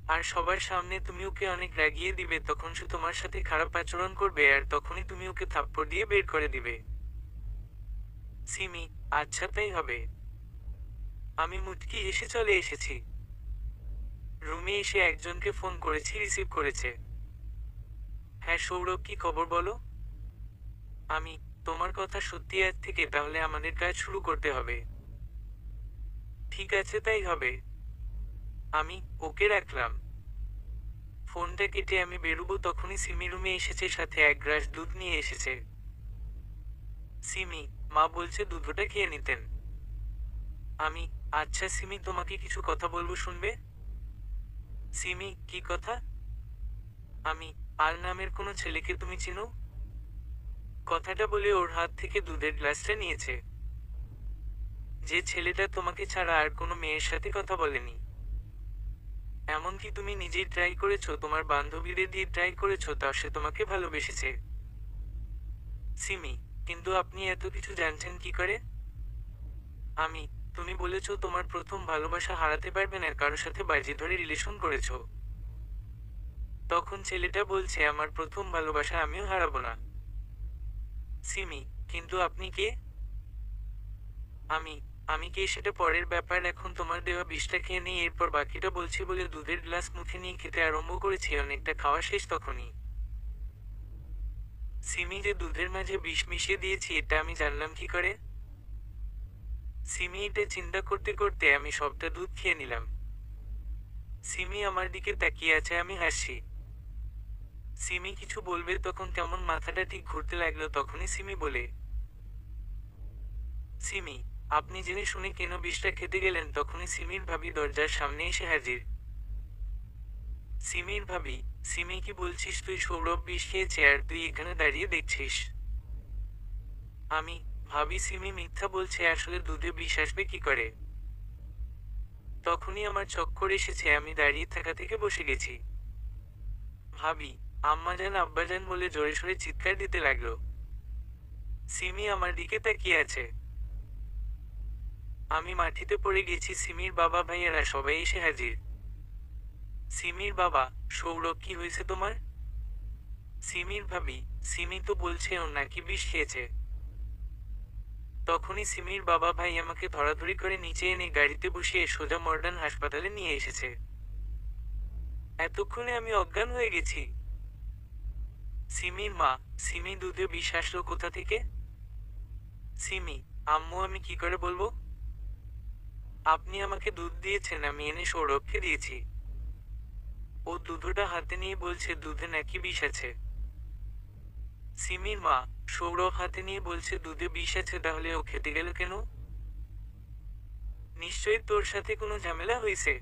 আর সবার সামনে তুমি ওকে অনেক রাগিয়ে দিবে, তখন সে তোমার সাথে খারাপ আচরণ করবে, আর তখনই তুমি ওকে থাপ্পড় দিয়ে বের করে দিবে। সিমি, আচ্ছা তাই হবে। আমি মুচকি এসে চলে এসেছি। রুমে এসে একজনকে ফোন করেছি, রিসিভ করেছে। হ্যাঁ সৌরভ, কি খবর বলো? আমি, তোমার কথা সত্যি, আজ থেকে তাহলে আমাদের কাজ শুরু করতে হবে। ঠিক আছে তাই হবে। আমি, ওকে রাখলাম। ফোনটা কেটে আমি বেরোবো তখনই সিমি রুমে এসেছে, সাথে এক গ্লাস দুধ নিয়ে এসেছে। সিমি, মা বলছে দুধটা খেয়ে নিতেন। আমি, আচ্ছা সিমি, তোমাকে কিছু কথা বলবো, শুনবে? সিমি, কি কথা? আমি, আল নামের কোনো ছেলেকে তুমি চিনো? কথাটা বলে ওর হাত থেকে দুধের গ্লাসটা নিয়েছে। যে ছেলেটা তোমাকে ছাড়া আর কোনো মেয়ের সাথে কথা বলেনি। এমনকি তুমি নিজেই ট্রাই করেছো, তোমার বান্ধবীদের দিয়ে ট্রাই করেছো, তাও সে তোমাকে ভালোবেসেছে। সিমি, কিন্তু আপনি এত কিছু জানছেন কি করে? আমি, তুমি বলেছো তোমার প্রথম ভালোবাসা হারাতে পারবে না, কারোর সাথে বাজি ধরে রিলেশন করেছো। তখন ছেলেটা বলছে আমার প্রথম ভালোবাসা আমিও হারাবো না। সিমি, কিন্তু আপনি কে? আমি, আমি কে সেটা পরের ব্যাপার, এখন তোমার দেওয়া বিষটা খেয়ে নেই, এরপর বাকিটা বলছি বলে দুধের গ্লাস মুখে নিয়ে খেতে আরম্ভ করেছি। অনেকটা খাওয়া শেষ তখনই। সিমি, যে দুধের মাঝে বিষ মিশিয়ে দিয়েছি এটা আমি জানলাম কি করে? সিমি, এটা চিন্তা করতে করতে আমি সবটা দুধ খেয়ে নিলাম। সিমি আমার দিকে তাকিয়ে আছে, আমি হাসছি। সিমি কিছু বলবে তখন কেমন মাথাটা ঠিক ঘুরতে লাগলো, তখনই সিমি বলে, সিমি, আপনি জেনে শুনে কেন বিষটা খেতে গেলেন? তখনই সিমির ভাবি দরজার সামনে এসে হাজির। সিমির ভাবি, সিমি, কি বলছিস তুই? সৌরভ বিষ খেয়েছে আর তুই এখানে দাঁড়িয়ে দেখছিস? আমি, ভাবি সিমি মিথ্যা বলছে, আসলে দুধে বিষ আসবে কি করে? তখনই আমার চক্কর এসেছে, আমি দাঁড়িয়ে থাকা থেকে বসে গেছি। ভাবি, আম্মাজান আব্বাজান বলে জোরে সোরে চিৎকার দিতে লাগলো। সিমি আমার দিকে তাকিয়ে আছে। আমি মাটিতে পড়ে গেছি। সিমির বাবা ভাইয়েরা সবাই এসে হাজির। সিমির বাবা, সৌরভ, কি হয়েছে তোমার? সিমির ভাবি, সিমি তো বলছে ও নাকি বিষ খেয়েছে। তখনই সিমির বাবা ভাই আমাকে ধরাধরি করে নিচে এনে গাড়িতে বসিয়ে সোজা মডার্ন হাসপাতালে নিয়ে এসেছে। এতক্ষণে আমি অজ্ঞান হয়ে গেছি। সিমির মা, সিমি, দুধে বিষ আসলো কোথা থেকে? সিমি, আম্মু, আমি কি করে বলবো? আপনি আমাকে দুধ দিয়েছেন, আমি এনে সৌরভকে দিয়েছি। ও দুধটা হাতে নিয়ে বলছে দুধে নাকি বিষ আছে। সিমির মা, সৌরভ হাতে নিয়ে বলছে দুধে বিষ আছে, তাহলে ও খেতে গেল কেন? নিশ্চয়ই তোর সাথে কোনো ঝামেলা হয়েছে।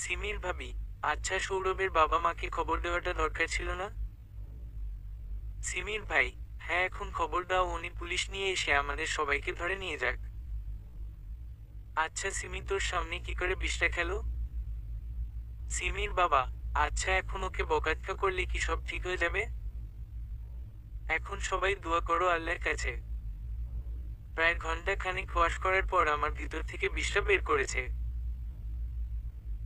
সিমির ভাবি, আচ্ছা সৌরভের বাবা মাকে খবর দেওয়াটা দরকার ছিল না? সিমির ভাই, হ্যাঁ, এখন খবর দাও, উনি পুলিশ নিয়ে এসে আমাদের সবাইকে ধরে নিয়ে যাক। আচ্ছা সিমি, তোর সামনে কি করে বিষটা খেলো? সিমির বাবা, আচ্ছা এখন ওকে বকাঝকা করলে কি সব ঠিক হয়ে যাবে? এখন সবাই দোয়া করো আল্লাহর কাছে। প্রায় ঘন্টা খানিক ওয়াশ করার পর আমার ভিতর থেকে বিষটা বের করেছে।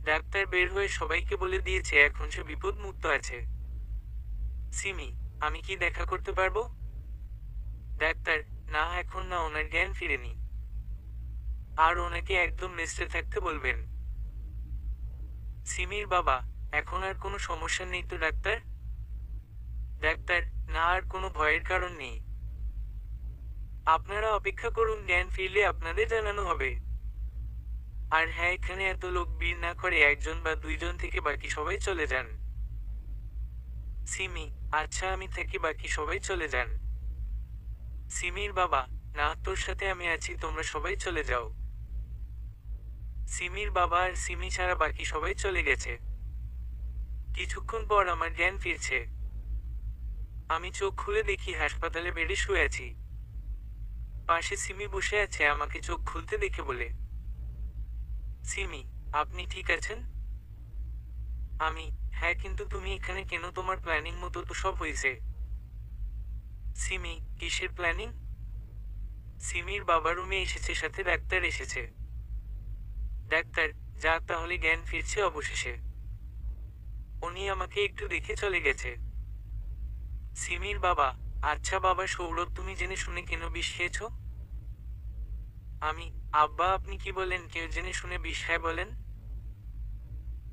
ডাক্তার বের হয়ে সবাইকে বলে দিয়েছে এখন সে বিপদ মুক্ত আছে। সিমি, আমি কি দেখা করতে পারবো? ডাক্তার, না এখন না, ওনার জ্ঞান ফিরেনি। আর ওনাকে একদম রেস্টে থাকতে বলবেন। সিমির বাবা, এখন আর কোনো সমস্যা নেই তো ডাক্তার? ডাক্তার, না, আর কোনো ভয়ের কারণ নেই। আপনারা অপেক্ষা করুন, জ্ঞান ফিরলে আপনাদের জানানো হবে। আর হ্যাঁ, এখানে এত লোক ভিড় না করে একজন বা দুইজন থেকে বাকি সবাই চলে যান। সিমি, আচ্ছা আমি থাকি, বাকি সবাই চলে যান। সিমির বাবা, না, তোর সাথে আমি আছি, তোমরা সবাই চলে যাও। সিমির বাবা আর সিমি ছাড়া বাকি সবাই চলে গেছে। কিছুক্ষণ পর আমার জ্ঞান ফিরছে। আমি চোখ খুলে দেখি হাসপাতালে বেডে শুয়ে আছি। পাশে সিমি বসে আছে, আমাকে চোখ খুলতে দেখে বলে, সিমি, আপনি ঠিক আছেন? আমি, হ্যাঁ, কিন্তু তুমি এখানে কেন? তোমার প্ল্যানিং মতো তো সব হয়েছে। সিমি, কিসের প্ল্যানিং? সিমির বাবা রুমে এসেছে, সাথে ডাক্তার এসেছে। ডাক্তার, যাক, তাহলে জ্ঞান ফিরছে অবশেষে। উনি আমাকে একটু দেখে চলে গেছে। সিমির বাবা, আচ্ছা বাবা সৌরভ, তুমি জেনে শুনে কেন বিষ খেয়েছ? আমি, আব্বা আপনি কি বলেন? কেউ জেনে শুনে বিষ খায় বলেন?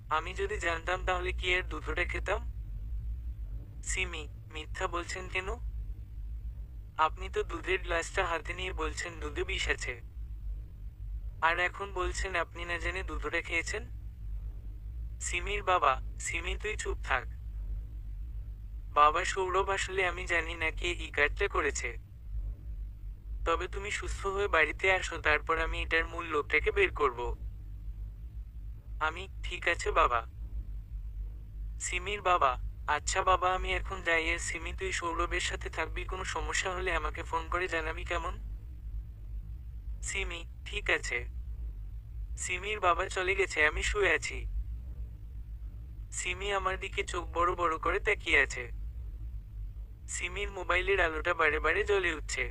আমি যদি জানতাম তাহলে কি এর দুধটা খেতাম? সিমি, মিথ্যা বলছেন কেন? আপনি তো দুধের গ্লাসটা হাতে নিয়ে বলছেন দুধে বিষ আছে। আর এখন বলছেন আপনি না জেনে দুধটা খেয়েছেন। সিমির বাবা, সিমি তুই চুপ থাক। বাবা সৌরভ, আসলে আমি জানি না কে এই কাজটা করেছে, তবে তুমি সুস্থ হয়ে বাড়িতে আসো, তারপর আমি এটার মূল লোকটাকে বের করব। আমি, ঠিক আছে বাবা। সিমির বাবা, আচ্ছা বাবা আমি এখন যাই। এর সিমি তুই সৌরভের সাথে থাকবি, কোনো সমস্যা হলে আমাকে ফোন করে জানাবি কেমন? সিমি, ঠিক আছে। সিমির বাবা চলে গেছে, আমি শুয়ে আছি। সিমি আমার দিকে চোখ বড় বড় করে তাকিয়ে আছে। সিমির মোবাইলের আলোটা বারে বারে জ্বলে উঠছে।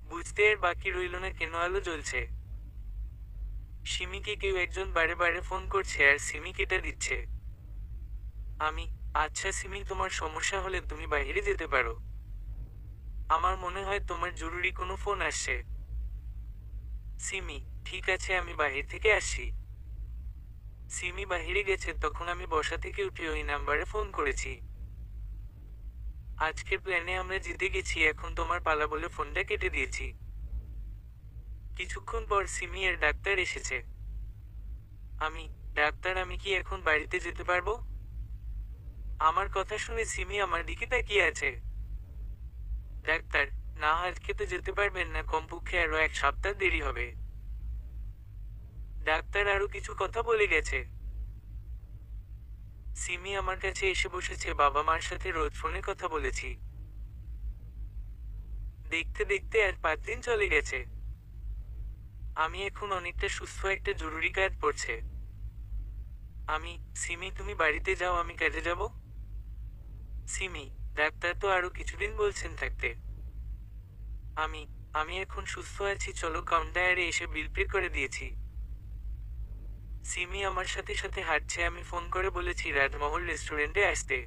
বুঝতে আর বাকি রইল না কেন আলো জ্বলছে। সিমিকে কেউ একজন বারে বারে ফোন করছে আর সিমি কেটে দিচ্ছে। আমি, আচ্ছা সিমি, তোমার সমস্যা হলে তুমি বাইরে যেতে পারো। আমার মনে হয় তোমার জরুরি কোনো ফোন আসছে। সিমি, ঠিক আছে আমি বাহির থেকে আসছি। সিমি বাহিরে গেছে, তখন আমি বসা থেকে উঠে ওই নাম্বারে ফোন করেছি। আজকের প্ল্যানে আমরা জিতে গেছি, এখন তোমার পালা বলে ফোনটা কেটে দিয়েছি। কিছুক্ষণ পর সিমি এর ডাক্তার এসেছে। আমি, ডাক্তার আমি কি এখন বাড়িতে যেতে পারবো? আমার কথা শুনে সিমি আমার দিকে তাকিয়ে আছে। ডাক্তার, না আজকে তো যেতে পারবেন না, কমপক্ষে আরো 1 সপ্তাহ দেরি হবে। ডাক্তার আরো কিছু কথা বলে গেছে। সিমি আমার কাছে এসে বসেছে, বাবা মার সাথে রোজ ফোনে কথা বলেছি। দেখতে দেখতে আর 5 দিন চলে গেছে। আমি এখন অনেকটা সুস্থ, একটা জরুরি কাজ পড়ছে। আমি, সিমি তুমি বাড়িতে যাও, আমি কাজে যাব। সিমি, ডাক্তার তো আরো কিছুদিন বলছেন থাকতে। আমি, আমি এখন সুস্থ আছি, চলো কাউন্টারে এসে বিল পে করে দিয়েছি। সিমি আমার সাথে সাথে হাঁটছে, আমি ফোন করে বলেছি রাজমহল রেস্টুরেন্টে আসতে।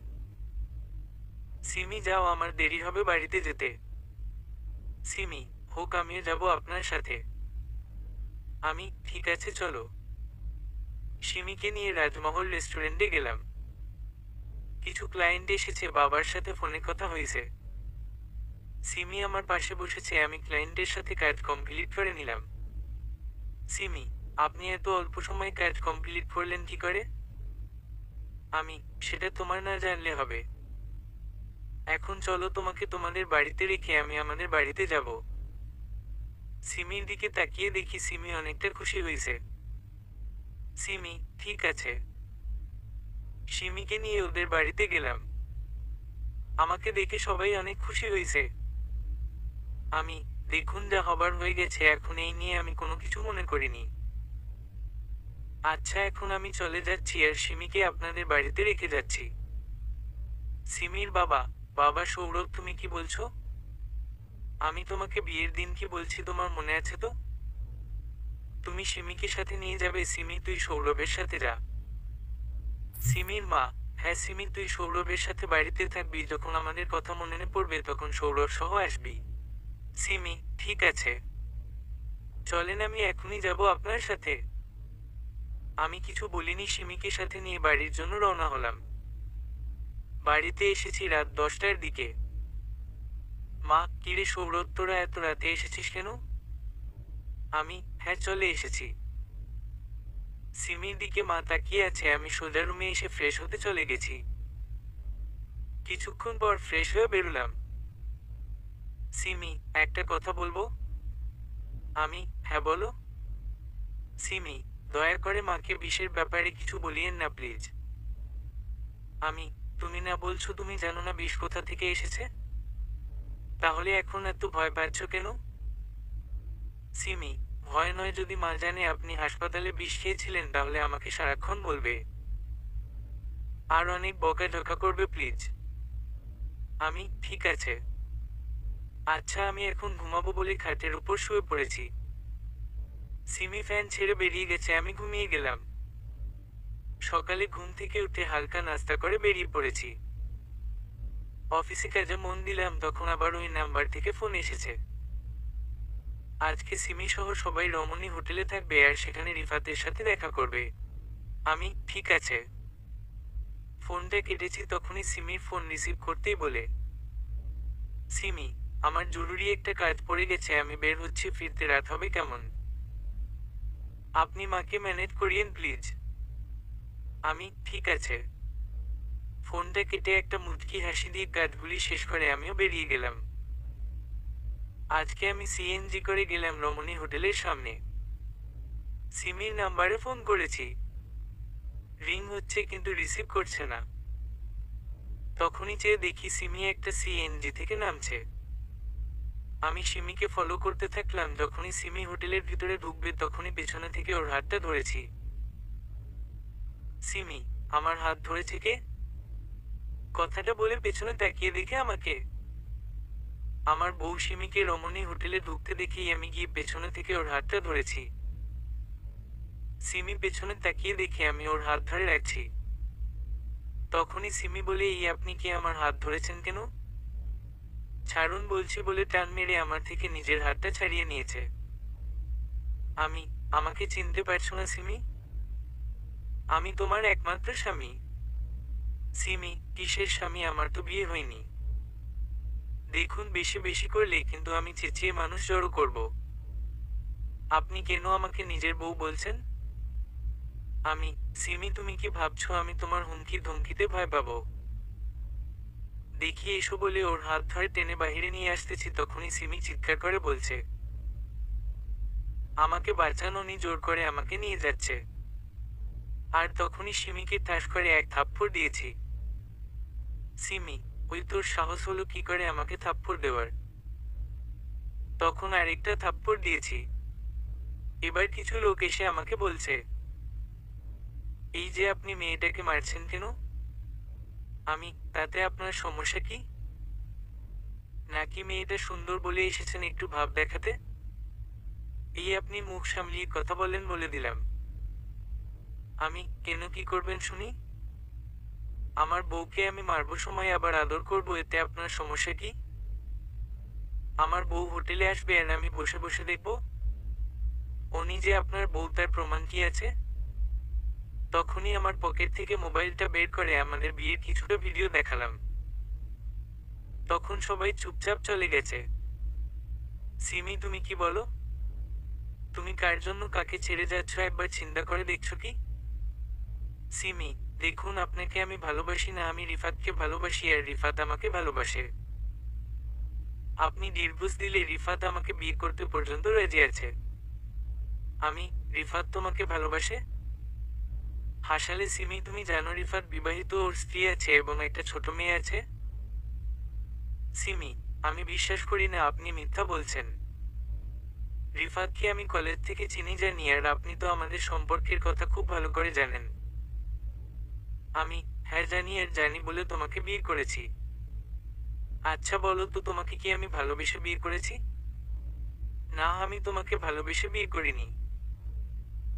সিমি যাও, আমার দেরি হবে বাড়িতে যেতে। সিমি, হোক আমিও যাব আপনার সাথে। আমি, ঠিক আছে চলো। সিমিকে নিয়ে রাজমহল রেস্টুরেন্টে গেলাম। কিছু ক্লায়েন্ট এসেছে, বাবার সাথে ফোনে কথা হয়েছে। সিমি আমার পাশে বসেছে, আমি ক্লায়েন্টের সাথে কাজ কমপ্লিট করে নিলাম। সিমি, আপনি এত অল্প সময়ে কাজ কমপ্লিট করলেন কি করে? আমি, সেটা তোমার না জানলে হবে। এখন চলো, তোমাকে তোমাদের বাড়িতে রেখে আমি আমাদের বাড়িতে যাব। সিমির দিকে তাকিয়ে দেখি সিমি অনেকটা খুশি হয়েছে। সিমি, ঠিক আছে। সিমিকে নিয়ে ওদের বাড়িতে গেলাম। আমাকে দেখে সবাই অনেক খুশি হয়েছে। আমি, দেখুন যা হবার হয়ে গেছে, এখন এই নিয়ে আমি কোনো কিছু মনে করিনি। আচ্ছা এখন আমি চলে যাচ্ছি আর সিমিকে আপনাদের বাড়িতে রেখে যাচ্ছি। সিমির বাবা, বাবা সৌরভ তুমি কি বলছো? আমি তোমাকে বিয়ের দিন কি বলছি তোমার মনে আছে তো? তুমি সিমিকে সাথে নিয়ে যাবে। সিমি তুই সৌরভের সাথে যা। সিমির মা, হ্যাঁ সিমি তুই সৌরভের সাথে বাড়িতে থাকবি, যখন আমাদের কথা মনে পড়বে তখন সৌরভ সহ আসবি। সিমি, ঠিক আছে। চলেন আমি এখনই যাব আপনার সাথে। আমি কিছু বলিনি, সিমিকে সাথে নিয়ে বাড়ির জন্য রওনা হলাম। বাড়িতে এসেছি রাত 10টার দিকে। মা, কিরে সৌরভ তোরা এত রাতে এসেছিস কেন? আমি, হ্যাঁ চলে এসেছি। সিমির দিকে মা তাকিয়ে আছে, আমি সোজা রুমে এসে ফ্রেশ হতে চলে গেছি। কিছুক্ষণ পর ফ্রেশ হয়ে বেরোলাম। সিমি, একটা কথা বলবো? আমি, হ্যাঁ বলো। সিমি, দয়া করে মাকে বিষের ব্যাপারে কিছু বলিয়েন না প্লিজ। আমি, তুমি না বলছো তুমি জানো না বিষ কোথা থেকে এসেছে? তাহলে এখন এত ভয় পাচ্ছ কেন? সিমি, ভয় নয়, যদি মা জানে আপনি হাসপাতালে বিষ খেয়েছিলেন তাহলে আমাকে সারাক্ষণ বলবে আর অনেক বকাঝকা করবে প্লিজ। আমি, ঠিক আছে। আচ্ছা আমি এখন ঘুমাবো বলে খাটের উপর শুয়ে পড়েছি। সিমি ফ্যান ছেড়ে বেরিয়ে গেছে, আমি ঘুমিয়ে গেলাম। সকালে ঘুম থেকে উঠে হালকা নাস্তা করে বেরিয়ে পড়েছি। অফিসে কাজে মন দিলাম, তখন আবার ওই নাম্বার থেকে ফোন এসেছে। আজকে সিমি সহ সবাই রমণী হোটেলে থাকবে আর সেখানে রিফাতের সাথে দেখা করবে। আমি, ঠিক আছে। ফোনটা কেটেছি, তখনই সিমির ফোন রিসিভ করতেই বলে, সিমি, আমার জরুরি একটা কাজ পড়ে গেছে, আমি বের হচ্ছি, ফিরতে রাত হবে কেমন? আপনি মাকে ম্যানেজ করিয়েন প্লিজ। আমি ঠিক আছে। ফোনটা কেটে একটা মুচকি হাসি দিয়ে কাজগুলি শেষ করে আমিও বেরিয়ে গেলাম। আজকে আমি সিএনজি করে গেলাম রমণী হোটেলের সামনে। সিমির নাম্বারে ফোন করেছি, রিং হচ্ছে কিন্তু রিসিভ করছে না। তখনই চেয়ে দেখি সিমি একটা সিএনজি থেকে নামছে। আমি সিমিকে ফলো করতে থাকলাম। যখনই সিমি হোটেলের ভিতরে ঢুকবে তখনই পেছনে থেকে ওর হাতটা ধরেছি। সিমি, আমার হাত ধরেছে কে? কথাটা বলে পেছনে তাকিয়ে দেখে আমাকে। আমার বউ সিমিকে রমণী হোটেলে ঢুকতে দেখেই আমি গিয়ে পেছনে থেকে ওর হাতটা ধরেছি। সিমি পেছনে তাকিয়ে দেখে আমি ওর হাত ধরে রাখছি। তখনই সিমি বলে, এই আপনি কি আমার হাত ধরেছেন কেন? ছাড়ুন বলছি বলে টান মেরে আমার থেকে নিজের হাতটা ছাড়িয়ে নিয়েছে। আমি, আমাকে চিনতে পারছো না সিমি? আমি তোমার একমাত্র স্বামী। সিমি, কিসের স্বামী? আমার তো বিয়ে হয়নি। দেখুন, বেশি বেশি করলে কিন্তু আমি চেঁচিয়ে মানুষ জড়ো করব। আপনি কেন আমাকে নিজের বউ বলছেন? আমি, সিমি তুমি কি ভাবছো আমি তোমার হুমকি ধমকিতে ভয় পাবো? দেখি এসো বলে ওর হাত ধরে টেনে বাহিরে নিয়ে আসতেছি তখনই সিমি চিৎকার করে বলছে, আমাকে বাঁচান, উনি জোর করে আমাকে নিয়ে যাচ্ছে। আর তখনই সিমিকে ঠাস করে এক থাপ্পড় দিয়েছি। সিমি, ওই তোর সাহস হলো কি করে আমাকে থাপ্পড় দেওয়ার? তখন আরেকটা থাপ্পড় দিয়েছি। এবার কিছু লোক এসে আমাকে বলছে, এই যে আপনি মেয়েটাকে মারছেন কেন? আমি, তাতে আপনার সমস্যা কি? নাকি মেয়েটা সুন্দর বলে এসেছেন একটু ভাব দেখাতে? এই আপনি মুখ সামলিয়ে কথা বলেন বলে দিলাম। আমি, কেন কি করবেন শুনি? আমার বউকে আমি মারবো সময় আবার আদর করবো, এতে আপনার সমস্যা কি? আমার বউ হোটেলে আসবে আর আমি বসে বসে দেখবো? উনি যে আপনার বউ তার প্রমাণ কি আছে? তখনই আমার পকেট থেকে মোবাইলটা বের করে আমাদের বিয়ের কিছুটা ভিডিও দেখালাম। তখন সবাই চুপচাপ চলে গেছে। সিমি তুমি কি বলো? তুমি কার জন্য কাকে ছেড়ে যাচ্ছ একবার চিন্তা করে দেখছো কি? সিমি, দেখুন আপনাকে আমি ভালোবাসি না, আমি রিফাতকে ভালোবাসি আর রিফাত আমাকে ভালোবাসে। আপনি ডিভোর্স দিলে রিফাত আমাকে বিয়ে করতে পর্যন্ত রাজি আছে। আমি, রিফাত তোমাকে ভালোবাসে? হাসালে সিমি, তুমি জানো রিফাত বিবাহিত, ওর স্ত্রী আছে এবং একটা ছোট মেয়ে আছে। সিমি, আমি বিশ্বাস করি না, আপনি মিথ্যা বলছেন। রিফাতকে আমি কলেজ থেকে চিনি জানি আর আপনি তো আমাদের সম্পর্কের কথা খুব ভালো করে জানেন। আমি, হ্যাঁ জানি, আর জানি বলে তোমাকে বিয়ে করেছি। আচ্ছা বলো তো, তোমাকে কি আমি ভালোবেসে বিয়ে করেছি? না, আমি তোমাকে ভালোবেসে বিয়ে করিনি।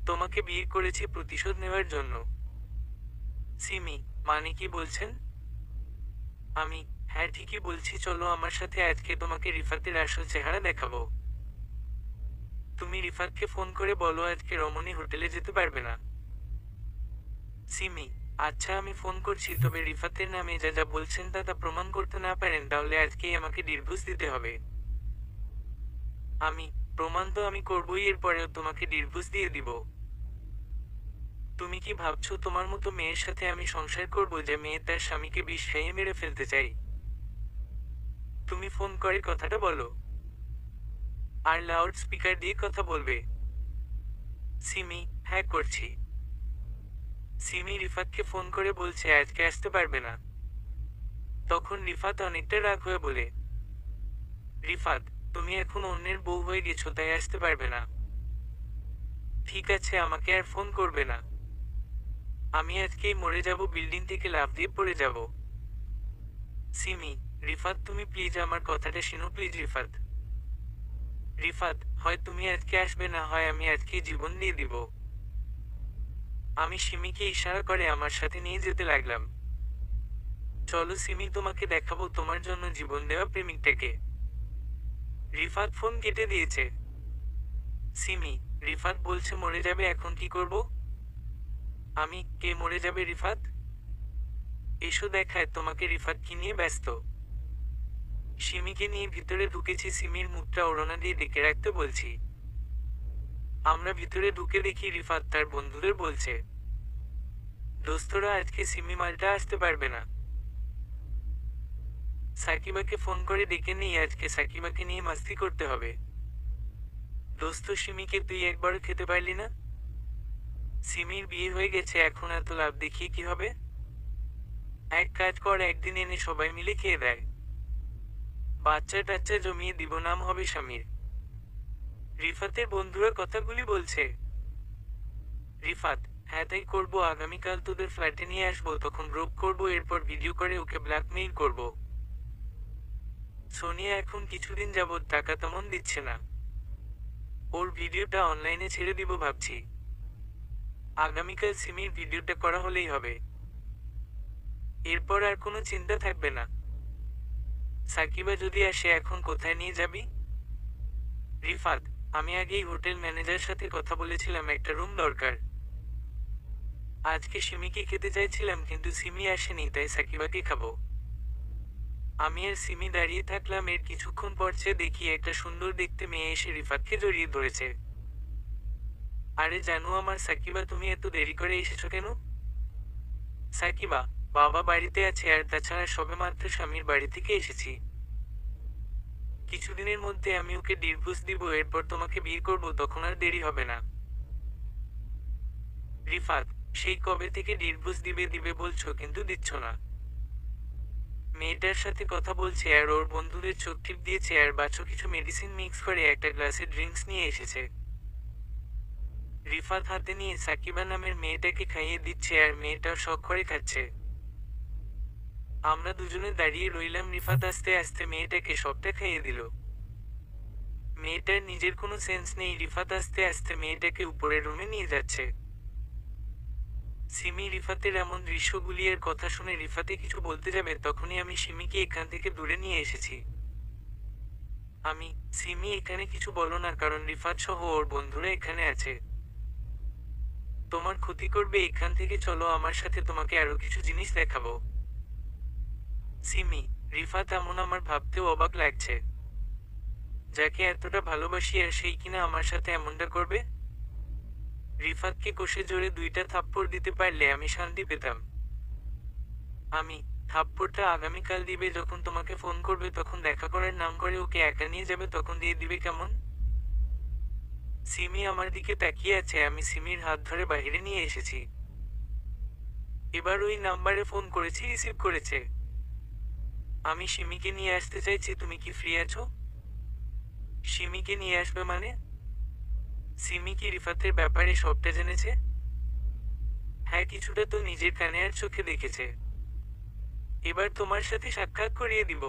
তোমাকে বিয়ে করেছি প্রতিশোধ নেওয়ার জন্য। সিমি, মানে কি বলছেন? আমি, হ্যাঁ ঠিকই বলছি, চলো আমার সাথে, আজকে তোমাকে রিফাতের আসল চেহারা দেখাবো। তুমি রিফাতকে ফোন করে বলো আজকে রমণী হোটেলে যেতে পারবে না। সিমি, আচ্ছা আমি ফোন করছি, তবে রিফাতের নামে যা যা বলছেন তা তা প্রমাণ করতে না পারেন তাহলে আজকেই আমাকে ডিভোর্স দিতে হবে। আমি, প্রমাণ তো আমি করবই, এরপরেও তোমাকে ডিভোর্স দিয়ে দিব। তুমি কি ভাবছো তোমার মতো মেয়ের সাথে আমি সংসার করব যে মেয়ে তার স্বামীকে বিষ খাইয়ে মেরে ফেলতে চাই? তুমি ফোন করে কথাটা বলো। আর লাউড স্পিকার দিয়ে কথা বলবে। সিমি, হ্যাঁ করছি। সিমি রিফাতকে ফোন করে বলছে আজকে আসতে পারবে না। তখন রিফাত অনেকটা রাগ হয়ে বলে, রিফাত, তুমি এখন অন্যের বউ হয়ে গেছো তাই আসতে পারবে না। ঠিক আছে, আমাকে আর ফোন করবে না। আমি আজকেই মরে যাব, বিল্ডিং থেকে লাফ দিয়ে পড়ে যাব। সিমি, রিফাত তুমি প্লিজ আমার কথাটা শোনো, প্লিজ রিফাত। রিফাত, হয় তুমি আজকে আসবে, না হয় আমি আজকেই জীবন দিয়ে দিব। আমি সিমিকে ইশারা করে আমার সাথে নিয়ে যেতে লাগলাম। চলো সিমি, তোমাকে দেখাবো তোমার জন্য জীবন দেওয়া প্রেমিকটাকে। রিফাত ফোন কেটে দিয়েছে। সিমি, রিফাত বলছে মরে যাবে, এখন কি করব? আমি, কে মরে যাবে রিফাত? এসো দেখায় তোমাকে রিফাত কি নিয়ে ব্যস্ত। সিমিকে নিয়ে ভিতরে ঢুকেছি, সিমির মুখটা ওড়না দিয়ে ডেকে রাখতে বলছি। আমরা ভিতরে ঢুকে দেখি রিফাত তার বন্ধুদের বলছে, দোস্তরা আজকে সিমি মালটা আসতে পারবে না। সাকিবাকে ফোন করে ডেকে নিয়ে আজকে সাকিবাকে নিয়ে মাস্তি করতে হবে। দোস্ত সিমিকে তুই একবারও খেতে পারলি না। সিমির বিয়ে হয়ে গেছে, এখন এত লাভ দেখিয়ে কি হবে? এক কাজ কর, একদিন এনে সবাই মিলে খেয়ে দেয়। বাচ্চা টাচ্চা জমিয়ে দিব, নাম হবে স্বামীর। রিফাতের বন্ধুরা কথাগুলি বলছে। রিফাত: হ্যাঁ তাই করবো, আগামীকাল তোদের ফ্ল্যাটে নিয়ে আসবো, তখন রোপ করবো, এরপর ভিডিও করে ওকে ব্ল্যাকমেইল করব। সোনিয়া এখন কিছুদিন যাবৎ টাকা তেমন দিচ্ছে না। ওর ভিডিওটা অনলাইনে ছেড়ে দিব ভাবছি। আগামীকাল সিমির ভিডিওটা করা হলেই হবে। এরপর আর কোনো চিন্তা থাকবে না। সাকিবা যদি আসে এখন কোথায় নিয়ে যাবি? রিফাত: আমি আগেই হোটেল ম্যানেজারের সাথে কথা বলেছিলাম, একটা রুম দরকার। আজকে সিমিকে খেতে চাইছিলাম কিন্তু সিমি আসেনি, তাই সাকিবাকে খাবো। আমি আর সিমি দাঁড়িয়ে থাকলাম, এর কিছুক্ষণ পর চেয়ে দেখি একটা সুন্দর দেখতে মেয়ে এসে রিফাতকে জড়িয়ে ধরেছে। আরে জানু আমার সাকিবা, তুমি এত দেরি করে এসেছো কেন? সাকিবা: বাবা বাড়িতে আছে, আর তাছাড়া সবেমাত্র স্বামীর বাড়ি থেকে এসেছি। কিছুদিনের মধ্যে আমি ওকে ডিভোর্স দিব, এরপর তোমাকে বিয়ে করব, তখন আর দেরি হবে না। রিফাত: সেই কবে থেকে ডিভোর্স দিবে দিবে বলছো কিন্তু দিচ্ছ না। মেয়েটার সাথে কথা বলছে আর ওর বন্ধুদের চোখ টিপ দিয়েছে, আর বাচ্চা কিছু মেডিসিন মিক্স করে একটা গ্লাসে ড্রিঙ্কস নিয়ে এসেছে। রিফাত হাতে নিয়ে সাকিবা নামের মেয়েটাকে খাইয়ে দিচ্ছে, আর মেয়েটাও শখ করে খাচ্ছে। আমরা দুজনে দাঁড়িয়ে রইলাম, রিফাত আস্তে আস্তে মেয়েটাকে সবটা খাইয়ে দিল। মেয়েটার নিজের কোনো সেন্স নেই, রিফাত আস্তে আস্তে মেয়েটাকে উপরের রুমে নিয়ে যাচ্ছে। সিমি রিফাতের এমন দৃশ্যগুলি এর কথা শুনে রিফাতে কিছু বলতে যাবে, তখনই আমি সিমিকে এখান থেকে দূরে নিয়ে এসেছি। আমি: সিমি এখানে কিছু বলো না, কারণ রিফাত সহ ওর বন্ধুরা এখানে আছে। তোমার ক্ষতি করবে, এখান থেকে চলো আমার সাথে, তোমাকে আরো কিছু জিনিস দেখাবো। সিমি: রিফাত এমন আমার ভাবতেও অবাক লাগছে। যাকে এতটা ভালোবাসি আর সেই কিনা আমার সাথে এমনটা করবে। রিফাতকে কষে জোরে দুইটা থাপ্পড় দিতে পারলে আমি শান্তি পেতাম। আমি: থাপ্পড়টা আগামীকাল দিবে, যখন তোমাকে ফোন করবে তখন দেখা করার নাম করে ওকে একা নিয়ে যাবে, তখন দিয়ে দিবে কেমন? সিমি আমার দিকে তাকিয়ে আছে, আমি সিমির হাত ধরে বাইরে নিয়ে এসেছি। এবার ওই নাম্বারে ফোন করেছি, রিসিভ করেছে। আমি সিমিকে নিয়ে আসতে চাইছি, তুমি কি ফ্রি আছো? সিমিকে নিয়ে আসবে মানে? সিমি কি রিফাতের ব্যাপারে সবটা জেনেছে? হ্যাঁ, কিছুটা তো নিজের কানে আর চোখে দেখেছে। এবার তোমার সাথে সাক্ষাৎ করিয়ে দিব।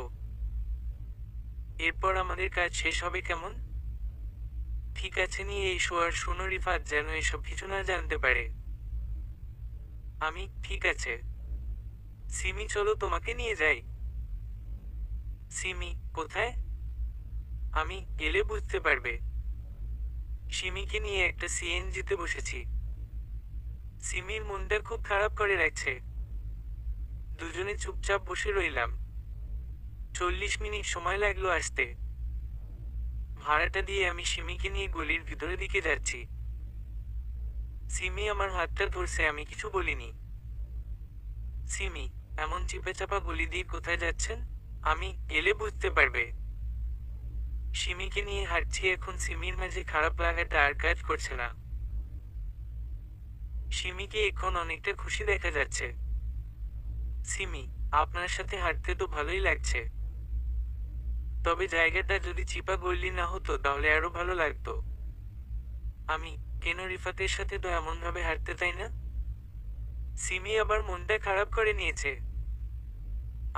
এরপর আমাদের কাজ শেষ হবে কেমন? ঠিক আছে, নিয়ে এসো, আর শোনো রিফাত যেন এসব কিছু না জানতে পারে। আমি: ঠিক আছে। সিমি চলো তোমাকে নিয়ে যাই। সিমি: কোথায়? আমি: গেলে বুঝতে পারবে। সিমিকে নিয়ে একটা সিএনজিতে বসেছি। সিমির মনটা খুব খারাপ করে রাখছে। দুজনে চুপচাপ বসে রইলাম। 40 মিনিট সময় লাগলো আসতে। ভাড়াটা দিয়ে আমি সিমিকে নিয়ে গলির ভিতরের দিকে যাচ্ছি। সিমি আমার হাতটা ধরছে, আমি কিছু বলিনি। সিমি: এমন চিপেচাপা গলি দিয়ে কোথায় যাচ্ছেন? আমি: গেলে বুঝতে পারবে। সিমিকে নিয়ে হাঁটছি, এখন সিমির মাঝে খারাপ লাগাটা আর কাজ করছে না। সিমিকে এখন অনেকটা খুশি দেখা যাচ্ছে। সিমি: আপনার সাথে হাঁটতে তো ভালোই লাগছে, তবে জায়গাটা যদি চিপা গলি না হতো তাহলে আরো ভালো লাগতো। আমি: কেন, রিফাতের সাথে তো এমন ভাবে হাঁটতে, তাই না? সিমি আবার মনটা খারাপ করে নিয়েছে।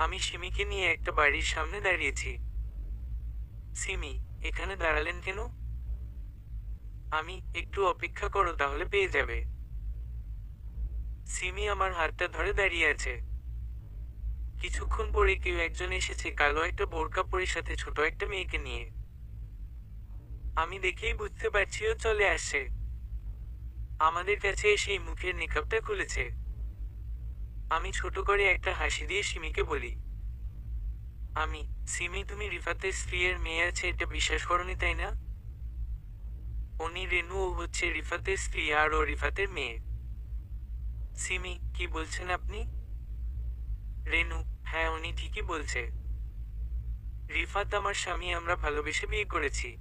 আমি সিমিকে নিয়ে একটা বাড়ির সামনে দাঁড়িয়েছি। সিমি: এখানে দাঁড়ালেন কেন? আমি: একটু অপেক্ষা করো, তাহলে পেয়ে যাবে। সিমি আমার হাতটা ধরে দাঁড়িয়ে আছে। কিছুক্ষণ পরে কেউ একজন এসেছে, কালো একটা বোরকা পরে, সাথে ছোট একটা মেয়েকে নিয়ে। আমি দেখেই বুঝতে পারছি ও চলে আসছে। আমাদের কাছে এসেই মুখের নিকাবটা খুলেছে। আমি ছোট করে একটা হাসি দিয়ে সিমিকে বলি: আমি: সিমি, তুমি রিফাতের স্ত্রী এর মেয়ে আছে, এটা বিশ্বাস করনি তাই না? উনি রেনু, ও হচ্ছে রিফাতের স্ত্রী, আর ও রিফাতের মেয়ে। সিমি, কি বলছেন আপনি? রেনু, হ্যাঁ উনি ঠিকই বলছে। রিফাত আমার স্বামী, আমরা ভালোবেসে বিয়ে করেছি।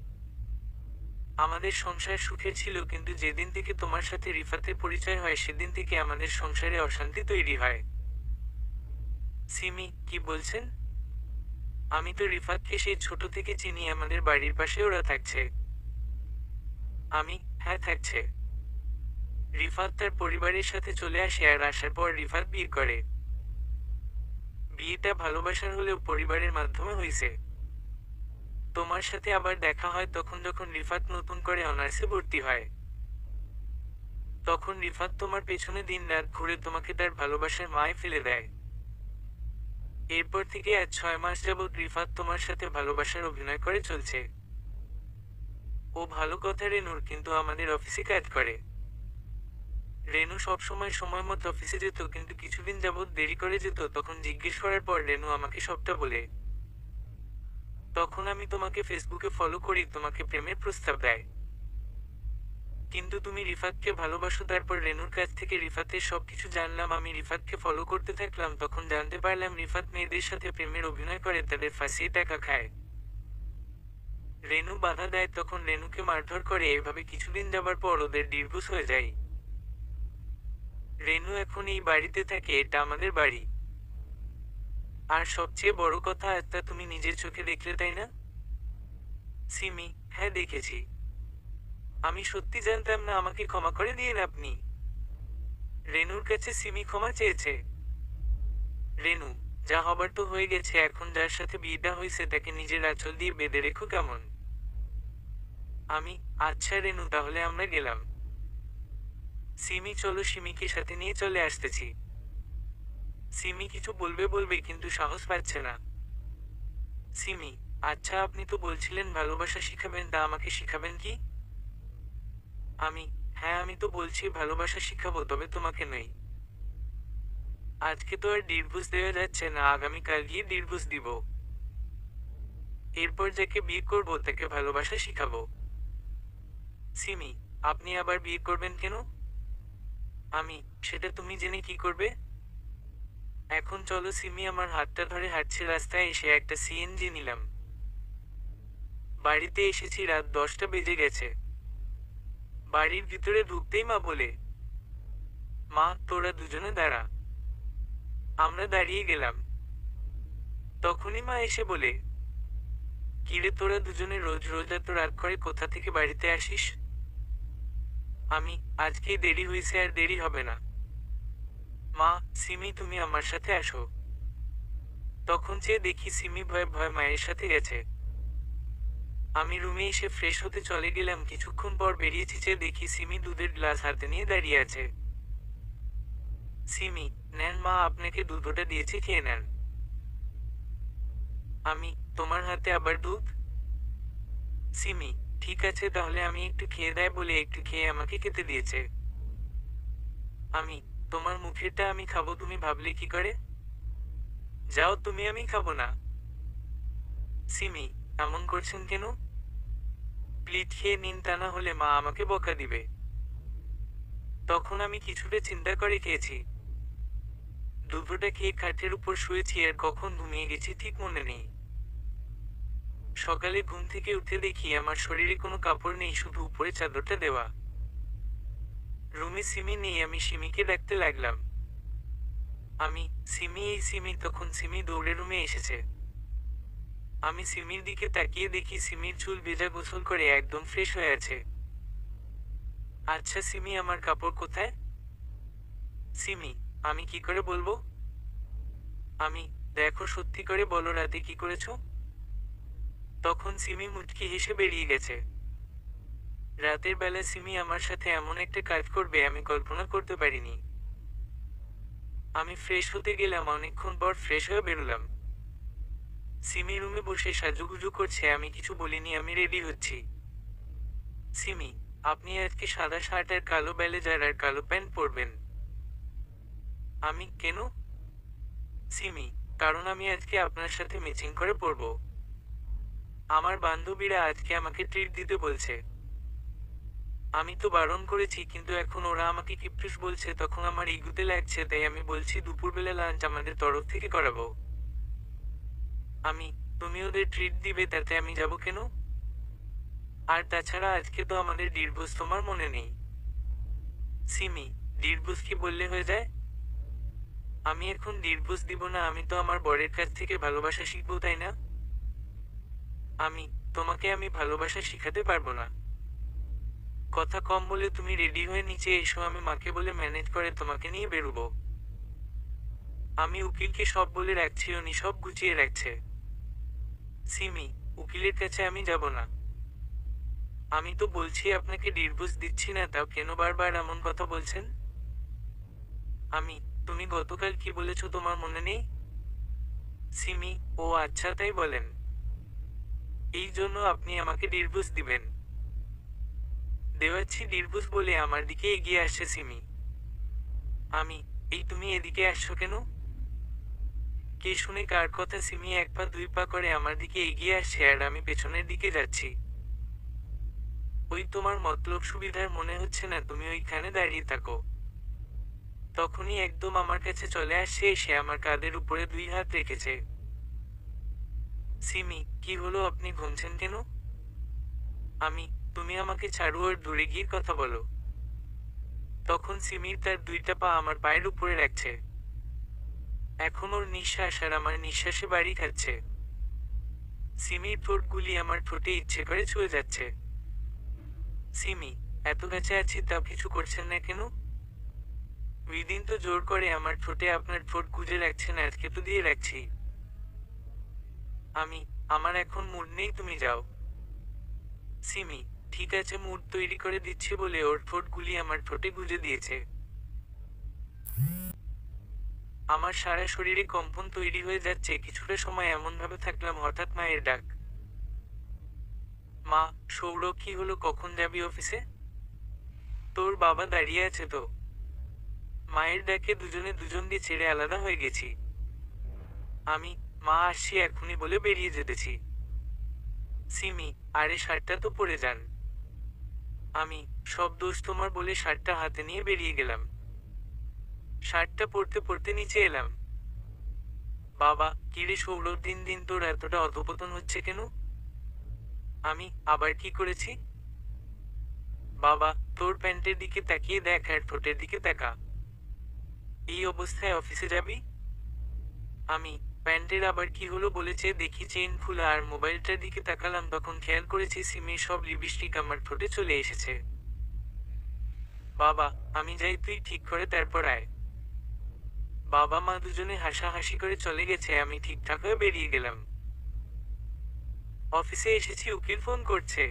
আমাদের সংসার সুখের ছিল, কিন্তু যেদিন থেকে তোমার সাথে রিফাতের পরিচয় হয় সেদিন থেকে আমাদের সংসারে অশান্তি তৈরি হয়। সিমি, কি বলছেন? আমি তো রিফাতকে সেই ছোট থেকে চিনি, আমাদের বাড়ির পাশে ওরা থাকছে। আমি, হ্যাঁ থাকছে। রিফাত তার পরিবারের সাথে চলে আসে, আর আসার পর রিফাত বিয়ে করে। বিয়েটা ভালোবাসার হলেও পরিবারের মাধ্যমে হয়েছে। তোমার সাথে আবার দেখা হয় তখন যখন রিফাত নতুন করে অনার্সে ভর্তি হয়। তখন রিফাত তোমার পেছনে দিন রাত ঘুরে তোমাকে তার ভালোবাসার মায় ফেলে দেয়। এরপর থেকে আজ 6 মাস যাবৎ রিফাত তোমার সাথে ভালোবাসার অভিনয় করে চলছে। ও ভালো কথা রেনুর, কিন্তু আমাদের অফিসে কাজ করে। রেনু সবসময় সময় মতো অফিসে যেত, কিন্তু কিছুদিন যাবৎ দেরি করে যেত। তখন জিজ্ঞেস করার পর রেনু আমাকে সবটা বলে। তখন আমি তোমাকে ফেসবুকে ফলো করি, তোমাকে প্রেমের প্রস্তাব দেয়। কিন্তু তুমি রিফাতকে ভালোবাসো। তারপর রেনুর কাছ থেকে রিফাতের সবকিছু জানলাম। আমি রিফাতকে ফলো করতে থাকলাম, তখন জানতে পারলাম রিফাত মেয়েদের সাথে প্রেমের অভিনয় করে, তাদের ফাঁসিয়ে টাকা খায়। রেনু বাধা দেয়, তখন রেনুকে মারধর করে। এভাবে কিছুদিন যাবার পর ওদের ডিভোর্স হয়ে যায়। রেনু এখন এই বাড়িতে থাকে, এটা আমাদের বাড়ি। আর সবচেয়ে বড় কথা, তা তুমি নিজের চোখে দেখলে, তাই না? সিমি, হ্যাঁ দেখেছি। আমি সত্যি জানতাম না, আমাকে ক্ষমা করে দিয়েন আপনি। রেনুর কাছে সিমি ক্ষমা চেয়েছে। রেনু, যা হবার তো হয়ে গেছে, এখন যার সাথে বিয়েটা হয়েছে তাকে নিজের আঁচল দিয়ে বেঁধে রেখো, কেমন? আমি, আচ্ছা রেনু, তাহলে আমরা গেলাম। সিমি, চলো, সিমিকে সাথে নিয়ে চলে আসতেছি। সিমি কিছু বলবে বলবে, কিন্তু সাহস পাচ্ছে না। সিমি, আচ্ছা আপনি তো বলছিলেন ভালোবাসা শিখাবেন, তা আমাকে শিখাবেন কি? আমি, হ্যাঁ আমি তো বলছি ভালোবাসা শিখাবো, তবে তোমাকে নই। আজকে তো আর ডিভোর্স দেওয়া যাচ্ছে না, আগামীকাল গিয়ে ডিভোর্স দিব। এরপর যাকে বিয়ে করব তাকে ভালোবাসা শিখাবো। সিমি, আপনি আবার বিয়ে করবেন কেন? আমি, সেটা তুমি জেনে কি করবে? এখন চলো সিমি, আমার হাতটা ধরে হাঁটছে। রাস্তায় এসে একটা সিএনজি নিলাম। বাড়িতে এসেছি, রাত 10টা বেজে গেছে। বাড়ির ভিতরে ঢুকতেই মা বলে, মা তোরা দুজনে দাঁড়া। আমরা দাঁড়িয়ে গেলাম। তখনই মা এসে বলে, কিরে তোরা দুজনে রোজ রোজ এত রাত করে কোথা থেকে বাড়িতে আসিস? আমি, আজকেই দেরি হয়েছে, আর দেরি হবে না। মা, সিমি তুমি আমার সাথে আসো। তখন চেয়ে দেখি সিমি ভয়ে ভয়ে মায়ের সাথে গেছে। আমি রুমে এসে ফ্রেশ হতে চলে গেলাম। কিছুক্ষণ পর বেরিয়েছি, চেয়ে দেখি সিমি দুধের গ্লাস হাতে নিয়ে দাঁড়িয়ে আছে। সিমি, নেন মা, আপনাকে দুধটা দিয়েছি, খেয়ে নেন। আমি, তোমার হাতে আবার দুধ? সিমি, ঠিক আছে তাহলে, আমি একটু খেয়ে দেয় বলে একটু খেয়ে আমাকে খেতে দিয়েছে। আমি, তোমার মুখেরটা আমি খাবো, তুমি ভাবলে কি করে? যাও তুমি, আমি খাবো না। সিমি, এমন করছেন কেন? প্লিজ খেয়ে নিন, তা না হলে মা আমাকে বকা দিবে। তখন আমি কিছুটা চিন্তা করে খেয়েছি। দুপুরটা খেয়ে খাটের উপর শুয়েছি, আর কখন ঘুমিয়ে গেছি ঠিক মনে নেই। সকালে ঘুম থেকে উঠে দেখি আমার শরীরে কোনো কাপড় নেই, শুধু উপরে চাদরটা দেওয়া। রুমে সিমি নেই। আমি সিমিকে ডাকতে লাগলাম। আমি, সিমি, এই সিমি। তখন সিমি দৌড়ে রুমে এসেছে। আমি সিমির দিকে তাকিয়ে দেখি সিমির চুল ভেজা, গোসল করে একদম ফ্রেশ হয়ে আছে। আচ্ছা সিমি, আমার কাপড় কোথায়? সিমি, আমি কি করে বলবো? আমি, দেখো সত্যি করে বলো, রাতে কি করেছো? তখন সিমি মুচকি হেসে বেরিয়ে গেছে। রাতের বেলা সিমি আমার সাথে এমন একটা কাজ করবে আমি কল্পনা করতে পারিনি। আমি ফ্রেশ হতে গেলাম, অনেকক্ষণ পর ফ্রেশ হয়ে বেরোলাম। সিমি রুমে বসে সাজুগুজু করছে, আমি কিছু বলিনি, আমি রেডি হচ্ছি। সিমি, আপনি আজকে সাদা শার্ট আর কালো ব্লেজার আর কালো প্যান্ট পরবেন। আমি, কেন? সিমি, কারণ আমি আজকে আপনার সাথে ম্যাচিং করে পরবো। আমার বান্ধবীরা আজকে আমাকে ট্রিট দিতে বলছে। আমি তো বারণ করেছি কিন্তু এখন ওরা আমাকে কিপটুস বলছে, তখন আমার ইগুতে লাগছে, তাই আমি বলছি দুপুরবেলা লাঞ্চ আমাদের তরফ থেকে করাবো। আমি, তুমি ওদের ট্রিট দিবে তাতে আমি যাব কেন? আর তাছাড়া আজকে তো আমাদের ডিভোর্স, তোমার মনে নেই? সিমি, ডিভোর্স কি বললে হয়ে যায়? আমি এখন ডিভোর্স দিব না, আমি তো আমার বরের কাছ থেকে ভালোবাসা শিখবো, তাই না? আমি, তোমাকে আমি ভালোবাসা শিখাতে পারবো না। কথা কম বলে তুমি রেডি হয়ে নিচে এসো, আমি মাকে বলে ম্যানেজ করে তোমাকে নিয়ে বেরোবো। আমি উকিলকে সব বলে রাখছি, উনি সব গুছিয়ে রাখছে। সিমি, উকিলের কাছে আমি যাব না। আমি তো বলছি আপনাকে ডিভোর্স দিচ্ছি না, তাও কেন বারবার এমন কথা বলছেন? আমি, তুমি গতকাল কি বলেছো তোমার মনে নেই? সিমি, ও আচ্ছা তাই বলেন। এই জন্য আপনি আমাকে ডিভোর্স দিবেন? দেওয়াচ্ছি ডিভোর্স বলে আমার দিকে এগিয়ে আসছে সিমি। আমি, এই তুমি এদিকে আসছো কেন? কে শুনে কার কথা? সিমি এক পা দুই পা করে আমার দিকে এগিয়ে আসছে আর আমি পেছনের দিকে যাচ্ছি। ওই তোমার মতলব সুবিধার মনে হচ্ছে না, তুমি ওইখানে দাঁড়িয়ে থাকো। তখনই একদম আমার কাছে চলে আসছে, এসে আমার কাঁধের উপরে দুই হাত রেখেছে। সিমি, কি হলো, আপনি ঘুমছেন কেন? আমি, তুমি আমাকে ছাড়ো আর দূরে গিয়ে কথা বলো। তখন সিমির তার দুইটা পা আমার পায়ের উপরে রাখছে। এখন ওর নিঃশ্বাস আর আমার নিঃশ্বাসে বাড়ি খাচ্ছে। সিমির ঠোঁটগুলি আমার ঠোঁটে ইচ্ছে করে ছুঁয়ে যাচ্ছে। সিমি, এত কাছে আছি তাও কিছু করছেন না কেন? উইদিন তো জোর করে আমার ঠোঁটে আপনার ঠোঁট গুজে রাখছেন, আজকে তো দিয়ে রাখছি। আমি, আমার এখন মুড নেই, তুমি যাও। সিমি, ঠিক আছে, মুড তৈরি করে দিচ্ছি বলে ওর ঠোঁটগুলি আমার ঠোঁটে গুজে দিয়েছে। আমার সারা শরীরে কম্পন তৈরি হয়ে যাচ্ছে, কিছুটা সময় এমনভাবে থাকলাম, হঠাৎ মায়ের ডাক। মা, সৌরভ কি হলো, কখন যাবি অফিসে? তোর বাবা দাঁড়িয়ে আছে তো। মায়ের ডাকে দুজনে দুজনকে ছেড়ে আলাদা হয়ে গেছি। আমি, মা আসছি এখনই বলে বেরিয়ে যেতেছি। সিমি, আরে শার্টটা তো পরে যান। আমি, সব দোষ তোমার বলে শার্টটা হাতে নিয়ে বেরিয়ে গেলাম। শার্টটা পরতে পরতে নিচে এলাম। বাবা, কিরে সৌরভ, দিন দিন তোর এতটা অধপতন হচ্ছে কেন? আমি, আবার কি করেছি? বাবা, তোর প্যান্টের দিকে তাকিয়ে দেখ আর ঠোঁটের দিকে তাকা। এই অবস্থায় অফিসে যাবি? আমি, প্যান্টের আবার কি হলো বলেছে দেখি, চেইন খোলা আর মোবাইলটার দিকে তাকালাম, তখন খেয়াল করেছি সিমির সব লিপস্টিক আমার ঠোঁটে চলে এসেছে। বাবা, আমি যাই, তুই ঠিক করে তারপর আয়। বাবা মা দুজনে হাসাহাসি করে চলে গেছে, আমি ঠিকঠাক হয়ে বেরিয়ে গেলাম। অফিসে এসেছি, উকিল ফোন করছে।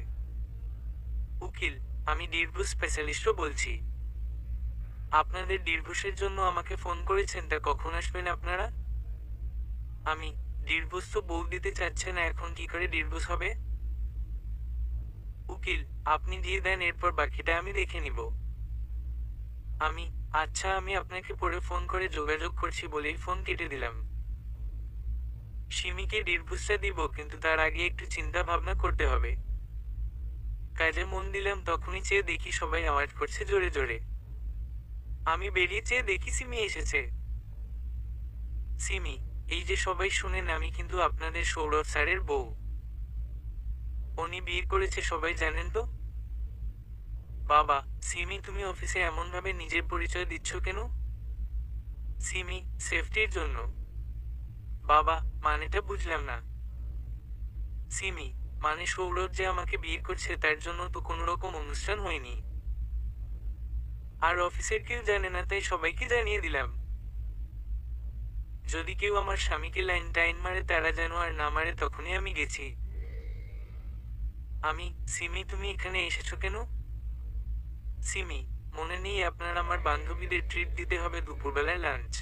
উকিল, আমি ডিভোর্স স্পেশালিস্টও বলছি। আপনাদের ডিভোর্সের জন্য আমাকে ফোন করেছেন, তা কখন আসবেন আপনারা? আমি, ডিভোর্স তো বউ দিতে চাচ্ছে না, এখন কি করে ডিভোর্স হবে? উকিল, আপনি দিয়ে দেন, এরপর বাকিটা আমি দেখে নিব। আমি, আচ্ছা, আমি আপনাকে পরে ফোন করে যোগাযোগ করছি বলেই ফোন কেটে দিলাম। সিমিকে ডিভোর্সটা দিব, কিন্তু তার আগে একটু চিন্তা ভাবনা করতে হবে। কাজে মন দিলাম, তখনই চেয়ে দেখি সবাই আওয়াজ করছে জোরে জোরে। আমি বেরিয়ে চেয়ে দেখি সিমি এসেছে। সিমি, এই যে সবাই শুনেন, আমি কিন্তু আপনাদের সৌরভ স্যারের বউ। উনি বিয়ে করেছে, সবাই জানেন তো? বাবা, সিমি, তুমি অফিসে এমনভাবে নিজের পরিচয় দিচ্ছ কেন? সিমি, সেফটির জন্য। বাবা, মানেটা বুঝলাম না। সিমি, মানে সৌরভ যে আমাকে বিয়ে করছে তার জন্য তো কোনো রকম অনুষ্ঠান হয়নি। আর অফিসের কেউ জানে না, তাই সবাইকে জানিয়ে দিলাম। যদি কেউ আমার স্বামীকে লাইন টাইন মারে, তারা যেন আর না মারে, তখনই আমি গেছি। আমি, সিমি, তুমি এখানে এসেছো কেন? সিমি, মনে নেই আপনার আমার বান্ধবীদের ট্রিট দিতে হবে দুপুরবেলায় লাঞ্চ।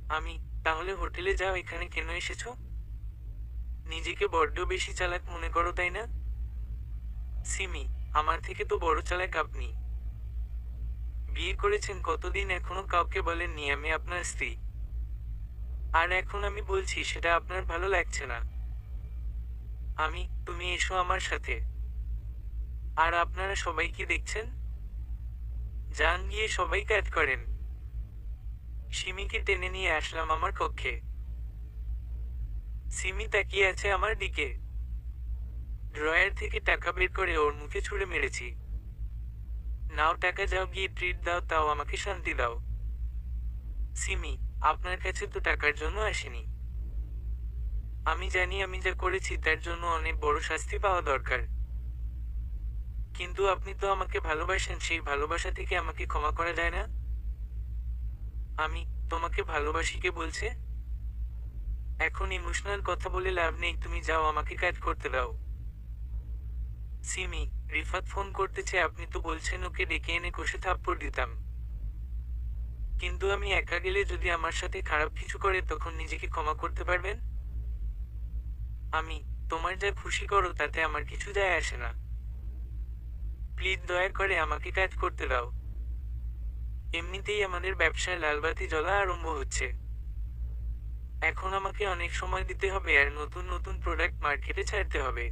আমি, তাহলে হোটেলে যাও, এখানে কেন এসেছো? নিজেকে বড্ড বেশি চালাক মনে করো, তাই না? সিমি, আমার থেকে তো বড় চালাক আপনি। বিয়ে করেছেন কতদিন, এখনো কাউকে বলেননি আমি আপনার স্ত্রী। আর এখন আমি বলছি, সেটা আপনার ভালো লাগছে না। আমি, তুমি এসো আমার সাথে। আর আপনারা সবাই কি দেখছেন? যান গিয়ে সবাই কাজ করেন। সিমিকে টেনে নিয়ে আসলাম আমার কক্ষে। সিমি তাকিয়ে আছে আমার দিকে। ড্রয়ার থেকে টাকা বের করে ওর মুখে ছুঁড়ে মেরেছি। নাও টাকা, যাও গিয়ে ট্রিট দাও, তাও আমাকে শান্তি দাও। সিমি, আপনার কাছে তো টাকার জন্য আসেনি। আমি জানি আমি যা করেছি তার জন্য অনেক বড় শাস্তি পাওয়া দরকার। কিন্তু আপনি তো আমাকে ভালোবাসেন, সেই ভালোবাসা থেকে আমাকে ক্ষমা করা যায় না? আমি তোমাকে ভালোবাসি কে বলছে? এখন ইমোশনাল কথা বলে লাভ নেই, তুমি যাও, আমাকে কাজ করতে দাও। সিমি, রিফাত ফোন করতেছে, আপনি তো বলছেন ওকে ডেকে এনে কষে থাপ্পড় দিতাম। কিন্তু আমি একা গেলে যদি আমার সাথে খারাপ কিছু করে তখন নিজেকে ক্ষমা করতে পারবেন? আমি তোমার যা খুশি করো তাতে আমার কিছু যায় আসে না। প্লিজ দয়া করে আমাকে কাজ করতে দাও। এমনিতেই আমাদের ব্যবসায় লালবাতি জ্বলা আরম্ভ হচ্ছে। এখন আমাকে অনেক সময় দিতে হবে আর নতুন নতুন প্রোডাক্ট মার্কেটে ছাড়তে হবে।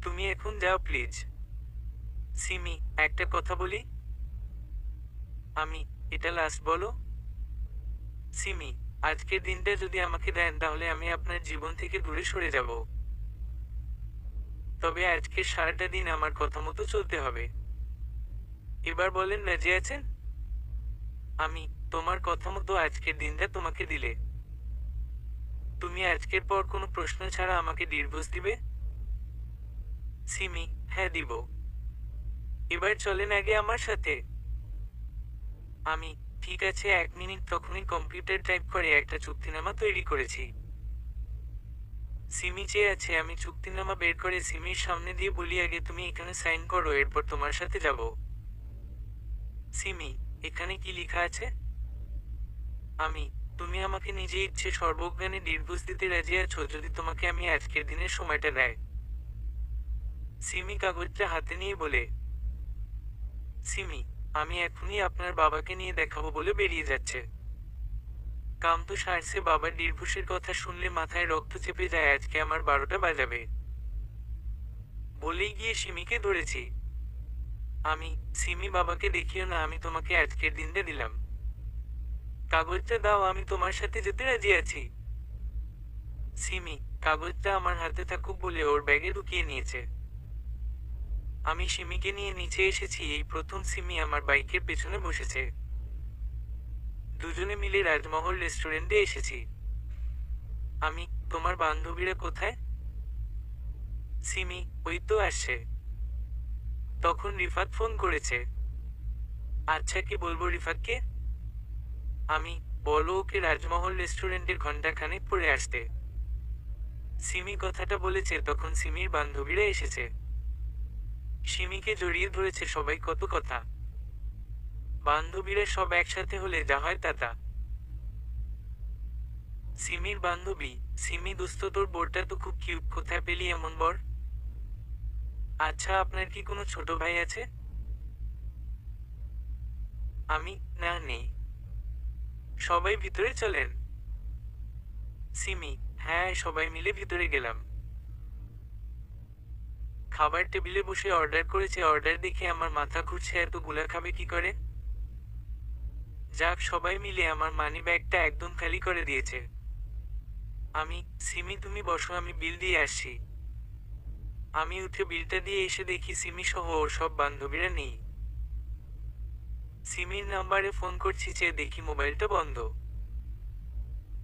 তুমি এখন যাও প্লিজ। সিমি, একটা কথা বলি। আমি এটা লাস্ট বলো। সিমি, আজকের দিনটা যদি আমাকে দেন তাহলে আমি আপনার জীবন থেকে দূরে সরে যাব। তবে আজকের সারাটা দিন আমার কথা মতো চলতে হবে। এবার বলেন, রাজি আছেন? আমি তোমার কথা মতো আজকের দিনটা তোমাকে দিলে তুমি আজকের পর কোনো প্রশ্ন ছাড়া আমাকে ডিভোর্স দিবে? সিমি, হ্যাঁ দিব। এবার চলেন আগে আমার সাথে। আমি ঠিক আছে, 1 মিনিট। তখনই কম্পিউটার টাইপ করে একটা চুক্তিনামা তৈরি করেছি। সিমি চেয়ে আছে, আমি চুক্তিনামা বের করে সিমির সামনে দিয়ে বলি, আগে তুমি এখানে সাইন করো, এরপর তোমার সাথে যাব। সিমি, এখানে কি লেখা আছে? আমি তুমি আমাকে নিজে ইচ্ছে সর্বজ্ঞানে ডিভোর্স দিতে রাজি আছো যদি তোমাকে আমি আজকের দিনের সময়টা দেয়? সিমি কাগজটা হাতে নিয়ে বলে। সিমি, আমি এখনই আপনার বাবাকে নিয়ে দেখাবো বলে বেরিয়ে যাচ্ছে। কাম তো সারছে, বাবার ডিভোর্সের কথা শুনলে মাথায় রক্ত চেপে যায়, আজকে আমার 12টা বাজাবে। বলেই গিয়ে সিমিকে ধরেছি। আমি সিমি, বাবাকে দেখিও না, আমি তোমাকে আজকের দিনটা দিলাম। কাগজটা দাও, আমি তোমার সাথে যেতে রাজি আছি। সিমি কাগজটা আমার হাতে থাকুক বলে ওর ব্যাগে ঢুকিয়ে নিয়েছে। আমি সিমিকে নিয়ে নিচে এসেছি, এই প্রথম সিমি আমার বাইকের পেছনে বসেছে। দুজনে মিলে রাজমহল রেস্টুরেন্টে এসেছি। আমি তোমার বান্ধবীরা কোথায়? সিমি, ওই তো আসছে। তখন রিফাত ফোন করেছে। আচ্ছা, কি বলবো রিফাতকে? আমি বলো ওকে রাজমহল রেস্টুরেন্টের ঘন্টাখানেক পরে আসতে। সিমি কথাটা বলেছে তখন সিমির বান্ধবীরা এসেছে। সিমিকে জড়িয়ে ধরেছে সবাই, কত কথা। বান্ধবীরা সব একসাথে হলে যা হয় তা। সিমির বান্ধবী, সিমি দোস্ত, তোর বোরটা তো খুব কিউট, কোথায় পেলি এমন বর? আচ্ছা, আপনার কি কোনো ছোট ভাই আছে? আমি না, নেই। সবাই ভিতরে চলেন। সিমি, হ্যাঁ, সবাই মিলে ভিতরে গেলাম। খাবার টেবিলে বসে অর্ডার করেছে, অর্ডার দেখে আমার মাথা ঘুরছে, এতগুলা খাবে কি করে? যাক, সবাই মিলে আমার মানি ব্যাগটা একদম খালি করে দিয়েছে। আমি সিমি, তুমি বসো, আমি বিল দিয়ে আসছি। আমি উঠে বিলটা দিয়ে এসে দেখি সিমি সহ ওর সব বান্ধবীরা নেই। সিমির নাম্বারে ফোন করছি, চেয়ে দেখি মোবাইলটা বন্ধ।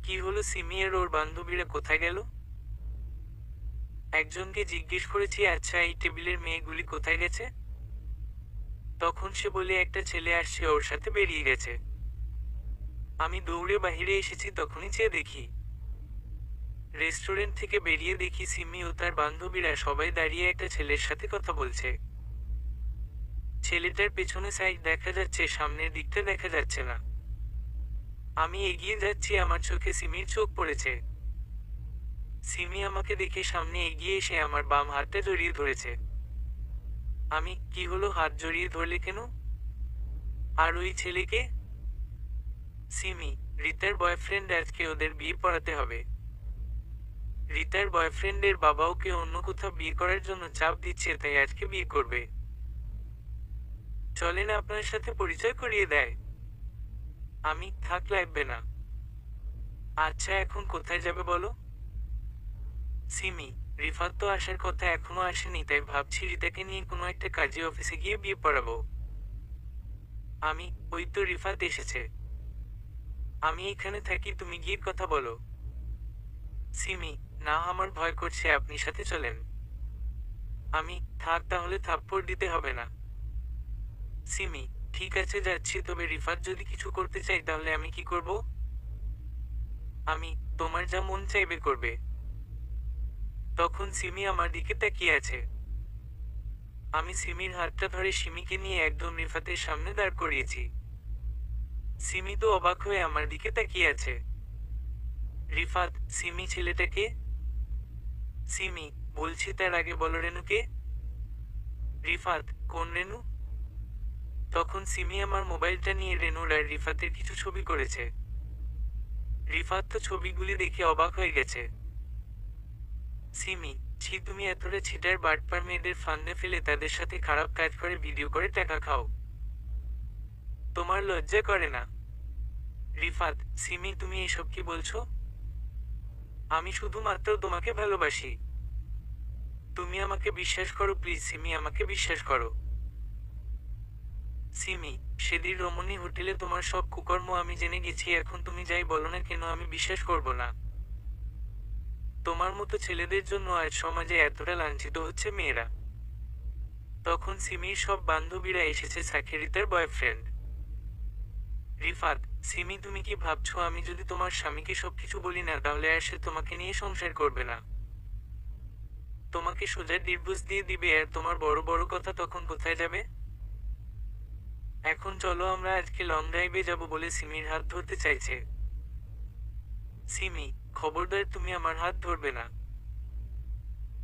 কি হলো, সিমি আর ওর বান্ধবীরা কোথায় গেল? একজনকে জিজ্ঞেস করেছি, আচ্ছা এই টেবিলের মেয়েগুলি কোথায় গেছে? তখন সে বলে একটা ছেলে আসছে, ওর সাথে বেরিয়ে গেছে। আমি দৌড়ে বাহিরে এসেছি, তখনই চেয়ে দেখি রেস্টুরেন্ট থেকে বেরিয়ে দেখি সিমি ও তার বান্ধবীরা সবাই দাঁড়িয়ে একটা ছেলের সাথে কথা বলছে। ছেলেটার পেছনে সাইড দেখা যাচ্ছে, সামনের দিকটা দেখা যাচ্ছে না। আমি এগিয়ে যাচ্ছি, আমার চোখে সিমির চোখ পড়েছে। সিমি আমাকে দেখে সামনে এগিয়ে এসে আমার বাম হাতটা জড়িয়ে ধরেছে। আমি কি হলো, হাত জড়িয়ে ধরলে কেন? আর ওই ছেলেকে? সিমি, রিতার বয়ফ্রেন্ড, আজকে ওদের বিয়ে পড়াতে হবে। রিতার বয়ফ্রেন্ডের বাবা ওকে অন্য কোথাও বিয়ে করার জন্য চাপ দিচ্ছে, তাই আজকে বিয়ে করবে। চলেন আপনার সাথে পরিচয় করিয়ে দেয়। আমি থাক, লাগবে না। আচ্ছা, এখন কোথায় যাবে বলো? সিমি, রিফাত তো আসার কথা, এখনো আসেনি, তাই ভাবছি রিতাকে নিয়ে কোনো একটা কাজী অফিসে গিয়ে বিয়ে পড়াবো। আমি, ওই তো রিফাত এসেছে। আমি এখানে থাকি, তুমি গিয়ে কথা বলো। সিমি, না, আমার ভয় করছে, আপনি সাথে চলেন। আমি, থাক, তাহলে থাপ্পড় দিতে হবে না। সিমি, ঠিক আছে যাচ্ছি, তবে রিফাত যদি কিছু করতে চাই তাহলে আমি কি করব? আমি, তোমার যা মন চাইবে করবে। তখন সিমি আমার দিকে তাকিয়ে আছে। আমি সিমির হাতটা ধরে সিমিকে নিয়ে একদম রিফাতের সামনে দাঁড় করিয়েছি। সিমি তো অবাক হয়ে আমার দিকে তাকিয়ে আছে। রিফাত, সিমি ছেলেটাকে? সিমি, বলছি তার আগে বলো রেনুকে। রিফাত, কোন রেনু? তখন সিমি আমার মোবাইলটা নিয়ে রেনুর আর রিফাতের কিছু ছবি করেছে। রিফাত তো ছবিগুলি দেখে অবাক হয়ে গেছে। সিমি, ছি, তুমি এতটা ছিটার বাটপার মেয়েদের ফান্দে ফেলে তাদের সাথে খারাপ কাজ করে ভিডিও করে টাকা খাও। তোমার লজ্জা করে না? রিফাত, সিমি, তুমি এসব কি বলছো? আমি শুধুমাত্র তোমাকে ভালোবাসি। তুমি আমাকে বিশ্বাস করো প্লিজ সিমি, আমাকে বিশ্বাস করো। সিমি, সেদিন রমণী হোটেলে তোমার সব কুকর্ম আমি জেনে গেছি, এখন তুমি যাই বলো না কেন আমি বিশ্বাস করব না। তোমার মতো ছেলেদের জন্য আজ সমাজে এতটা লাঞ্ছিত হচ্ছে মেয়েরা। তখন সিমির সব বান্ধবীরা এসেছে, সাক্ষীরিতার বয়ফ্রেন্ড। রিফাত, সিমি, তুমি কি ভাবছো আমি যদি তোমার স্বামীকে সবকিছু বলি না তাহলে আর সে তোমাকে নিয়ে সংসার করবে না? তোমাকে সোজা ডিভোর্স দিয়ে দিবে, আর তোমার বড় বড় কথা তখন কোথায় যাবে? এখন চলো আমরা আজকে লং ড্রাইভে যাব বলে সিমির হাত ধরতে চাইছে। সিমি, খবরদার, তুমি আমার হাত ধরবে না।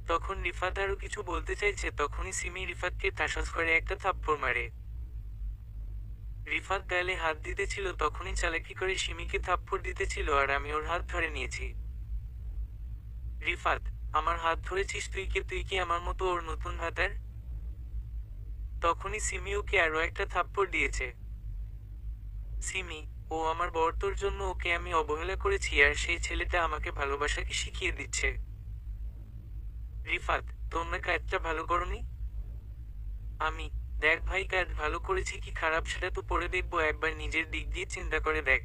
তখন রিফাত আরো কিছু বলতে চাইছে, তখনই সিমি রিফাতকে ঠাসাস করে একটা থাপ্পড় মারে। রিফাত গালে হাত দিতেছিল, তখনই চালাকি করে সিমিকে থাপ্পড় দিতেছিল, আর আমি ওর হাত ধরে নিয়েছি। রিফাত, আমার হাত ধরেছিস তুই? তুই কি আমার মতো ওর নতুন ভাতার? তখনই সিমি ওকে আরো একটা থাপ্পড় দিয়েছে। সিমি, ও আমার বর, তোর জন্য ওকে আমি অবহেলা করেছি, আর সেই ছেলেটা আমাকে ভালোবাসাকে শিখিয়ে দিচ্ছে। রিফাত, তোমরা কাজটা ভালো করনি? আমি, দেখ ভাই, কাজ ভালো করেছি কি খারাপ সেটা তো পরে দেখবো, একবার নিজের দিক দিয়ে চিন্তা করে দেখ।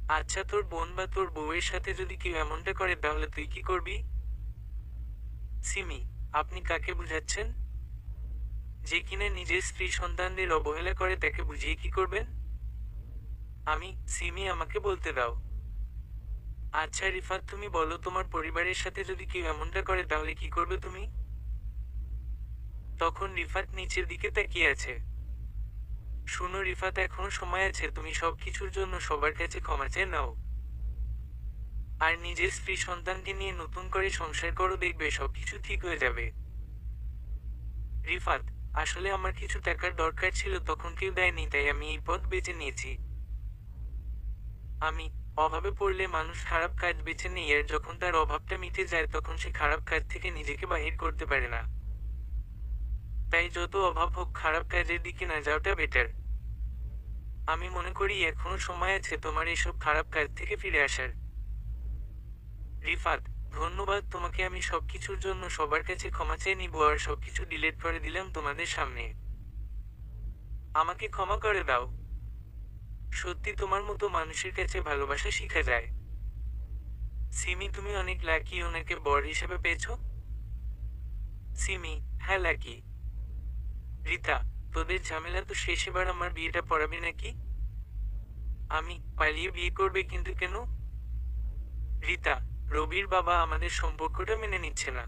আচ্ছা, তোর বোন বা তোর বউয়ের সাথে যদি কেউ এমনটা করে তাহলে তুই কি করবি? সিমি, আপনি কাকে বুঝাচ্ছেন? যে কিনা নিজের স্ত্রী সন্তানদের অবহেলা করে, তাকে বুঝিয়ে কি করবেন? আমি, সিমি, আমাকে বলতে দাও। আচ্ছা রিফাত, তুমি বলো, তোমার পরিবারের সাথে যদি কেউ এমনটা করে তাহলে কি করবে তুমি? তখন রিফাত নিচের দিকে তাকিয়ে আছে। শুনো রিফাত, এখনো সময় আছে, তুমি সব কিছুর জন্য সবার কাছে ক্ষমা চেয়ে নাও। আর নিজের স্ত্রী সন্তানকে নিয়ে নতুন করে সংসার করো, দেখবে সবকিছু ঠিক হয়ে যাবে। রিফাত, আসলে আমার কিছু টাকার দরকার ছিল, তখন কেউ দেয়নি, তাই আমি এই পথ বেছে নিয়েছি। আমি, অভাবে পড়লে মানুষ খারাপ কাজ বেছে নেয়, আর যখন তার অভাবটা মিটে যায় তখন সে খারাপ কাজ থেকে নিজেকে বাহির করতে পারে না। তাই যত অভাব হোক, খারাপ কাজের দিকে না যাওয়াটা বেটার। আমি মনে করি এখনো সময় আছে তোমার এসব খারাপ কাজ থেকে ফিরে আসার। রিফাত, ধন্যবাদ তোমাকে, আমি সবকিছুর জন্য সবার কাছে ক্ষমা চেয়ে নিব, আর সবকিছু ডিলিট করে দিলাম তোমাদের সামনে। আমাকে ক্ষমা করে দাও। সত্যি তোমার মতো মানুষের কাছে ভালোবাসা শিখা যায়। সিমি, তুমি অনেক লাকি ওনাকে বর হিসেবে পেয়েছ। সিমি, হ্যাঁ লাকি। রিতা, তোদের ঝামেলা তো শেষ, এবার আমার বিয়েটা পড়াবি নাকি? আমি, পালিয়ে বিয়ে করবে কিন্তু কেন? রিতা, রবির বাবা আমাদের সম্পর্কটা মেনে নিচ্ছে না।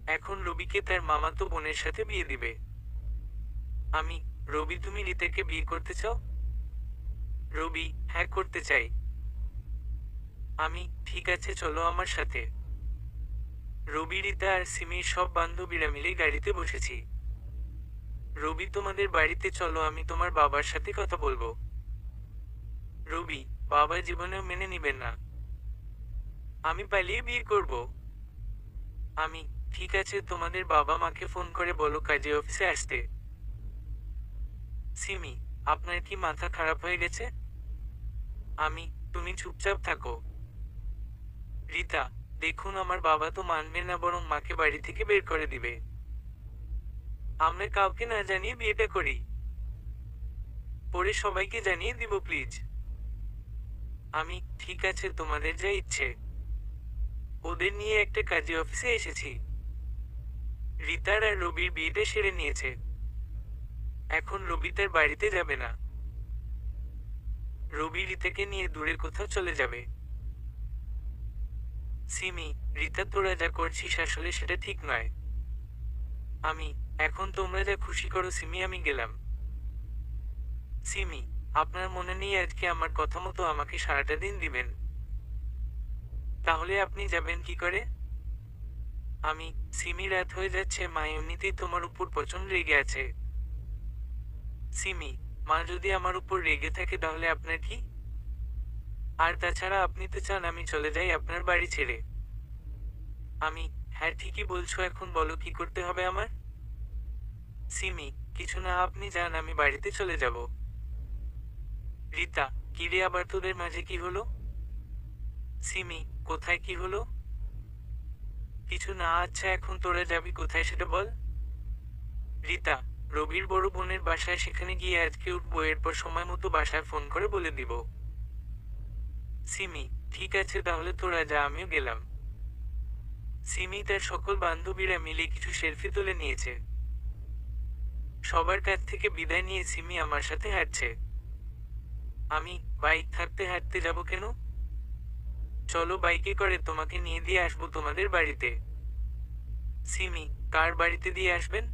এখন রবিকে তার মামাতো বোনের সাথে বিয়ে দিবে। আমি, রবি, তুমি রিতাকে বিয়ে করতে চাও? রবি, হ্যাঁ করতে চাই। আমি, ঠিক আছে, চলো আমার সাথে। রবি, রিতা আর সিমির সব বান্ধবীরা মিলে গাড়িতে বসেছি। রবি, তোমাদের বাড়িতে চলো, আমি তোমার বাবার সাথে কথা বলবো। রবি, বাবা জীবনেও মেনে নিবেন না। আমি পালিয়ে বিয়ে করব। আমি, ঠিক আছে, তোমাদের বাবা মাকে ফোন করে বলো কাজে অফিসে আসতে। সিমি, আপনার কি মাথা খারাপ হয়ে গেছে? আমি, তুমি চুপচাপ থাকো। রিতা, দেখুন আমার বাবা তো মানবে না, বরং মাকে বাড়ি থেকে বের করে দিবে। আমরা কাউকে না জানিয়ে বিয়েটা করি, পরে সবাইকে জানিয়ে দিব প্লিজ। আমি, ঠিক আছে, তোমাদের যা ইচ্ছে। ওদের নিয়ে একটা কাজে অফিসে এসেছি। রিতার আর রবির বিয়েটা সেরে নিয়েছে। এখন রবি তার বাড়িতে যাবে না। রবি রিতাকে নিয়ে দূরে কোথাও চলে যাবে। সিমি, রিতা, তোরা যা করছিস আসলে সেটা ঠিক নয়। আমি, এখন তোমরা যা খুশি করো সিমি, আমি গেলাম। সিমি, আপনার মনে নেই আজকে আমার কথা মতো আমাকে সারাটা দিন দিবেন? তাহলে আপনি যাবেন কি করে? আমি, সিমি, রাত হয়ে যাচ্ছে, মা এমনিতেই তোমার উপর প্রচন্ড রেগে আছে। সিমি, মা যদি আমার উপর রেগে থাকে তাহলে আপনার কি? আর তাছাড়া আপনি তো চান আমি চলে যাই আপনার বাড়ি ছেড়ে। আমি, হ্যাঁ ঠিকই বলছো, এখন বলো কি করতে হবে আমার? সিমি, কিছু না, আপনি যান, আমি বাড়িতে চলে যাব। রিতা, কিরে আবার তোদের মাঝে কি হলো? সিমি, কোথায় কি হলো? কিছু না, আচ্ছা এখন তোরা যাবি কোথায় সেটা বল। রিতা, রবির বড় বোনের বাসায়, সেখানে গিয়ে আজকে উঠবো, এরপর সময় মতো বাসায় ফোন করে বলে দিব। সিমি, ঠিক আছে তাহলে তোরা যা, আমিও গেলাম। সিমি তার সকল বান্ধবীরা মিলে কিছু সেলফি তুলে নিয়েছে। সবার কাছ থেকে বিদায় নিয়ে সিমি আমার সাথে হাঁটছে। আমি, বাইক থাকতে হাঁটতে যাব কেন? চলো বাইকে করে তোমাকে নিয়ে দিয়ে আসবো তোমাদের বাড়িতে। সিমি, কার বাড়িতে দিয়ে আসবেন?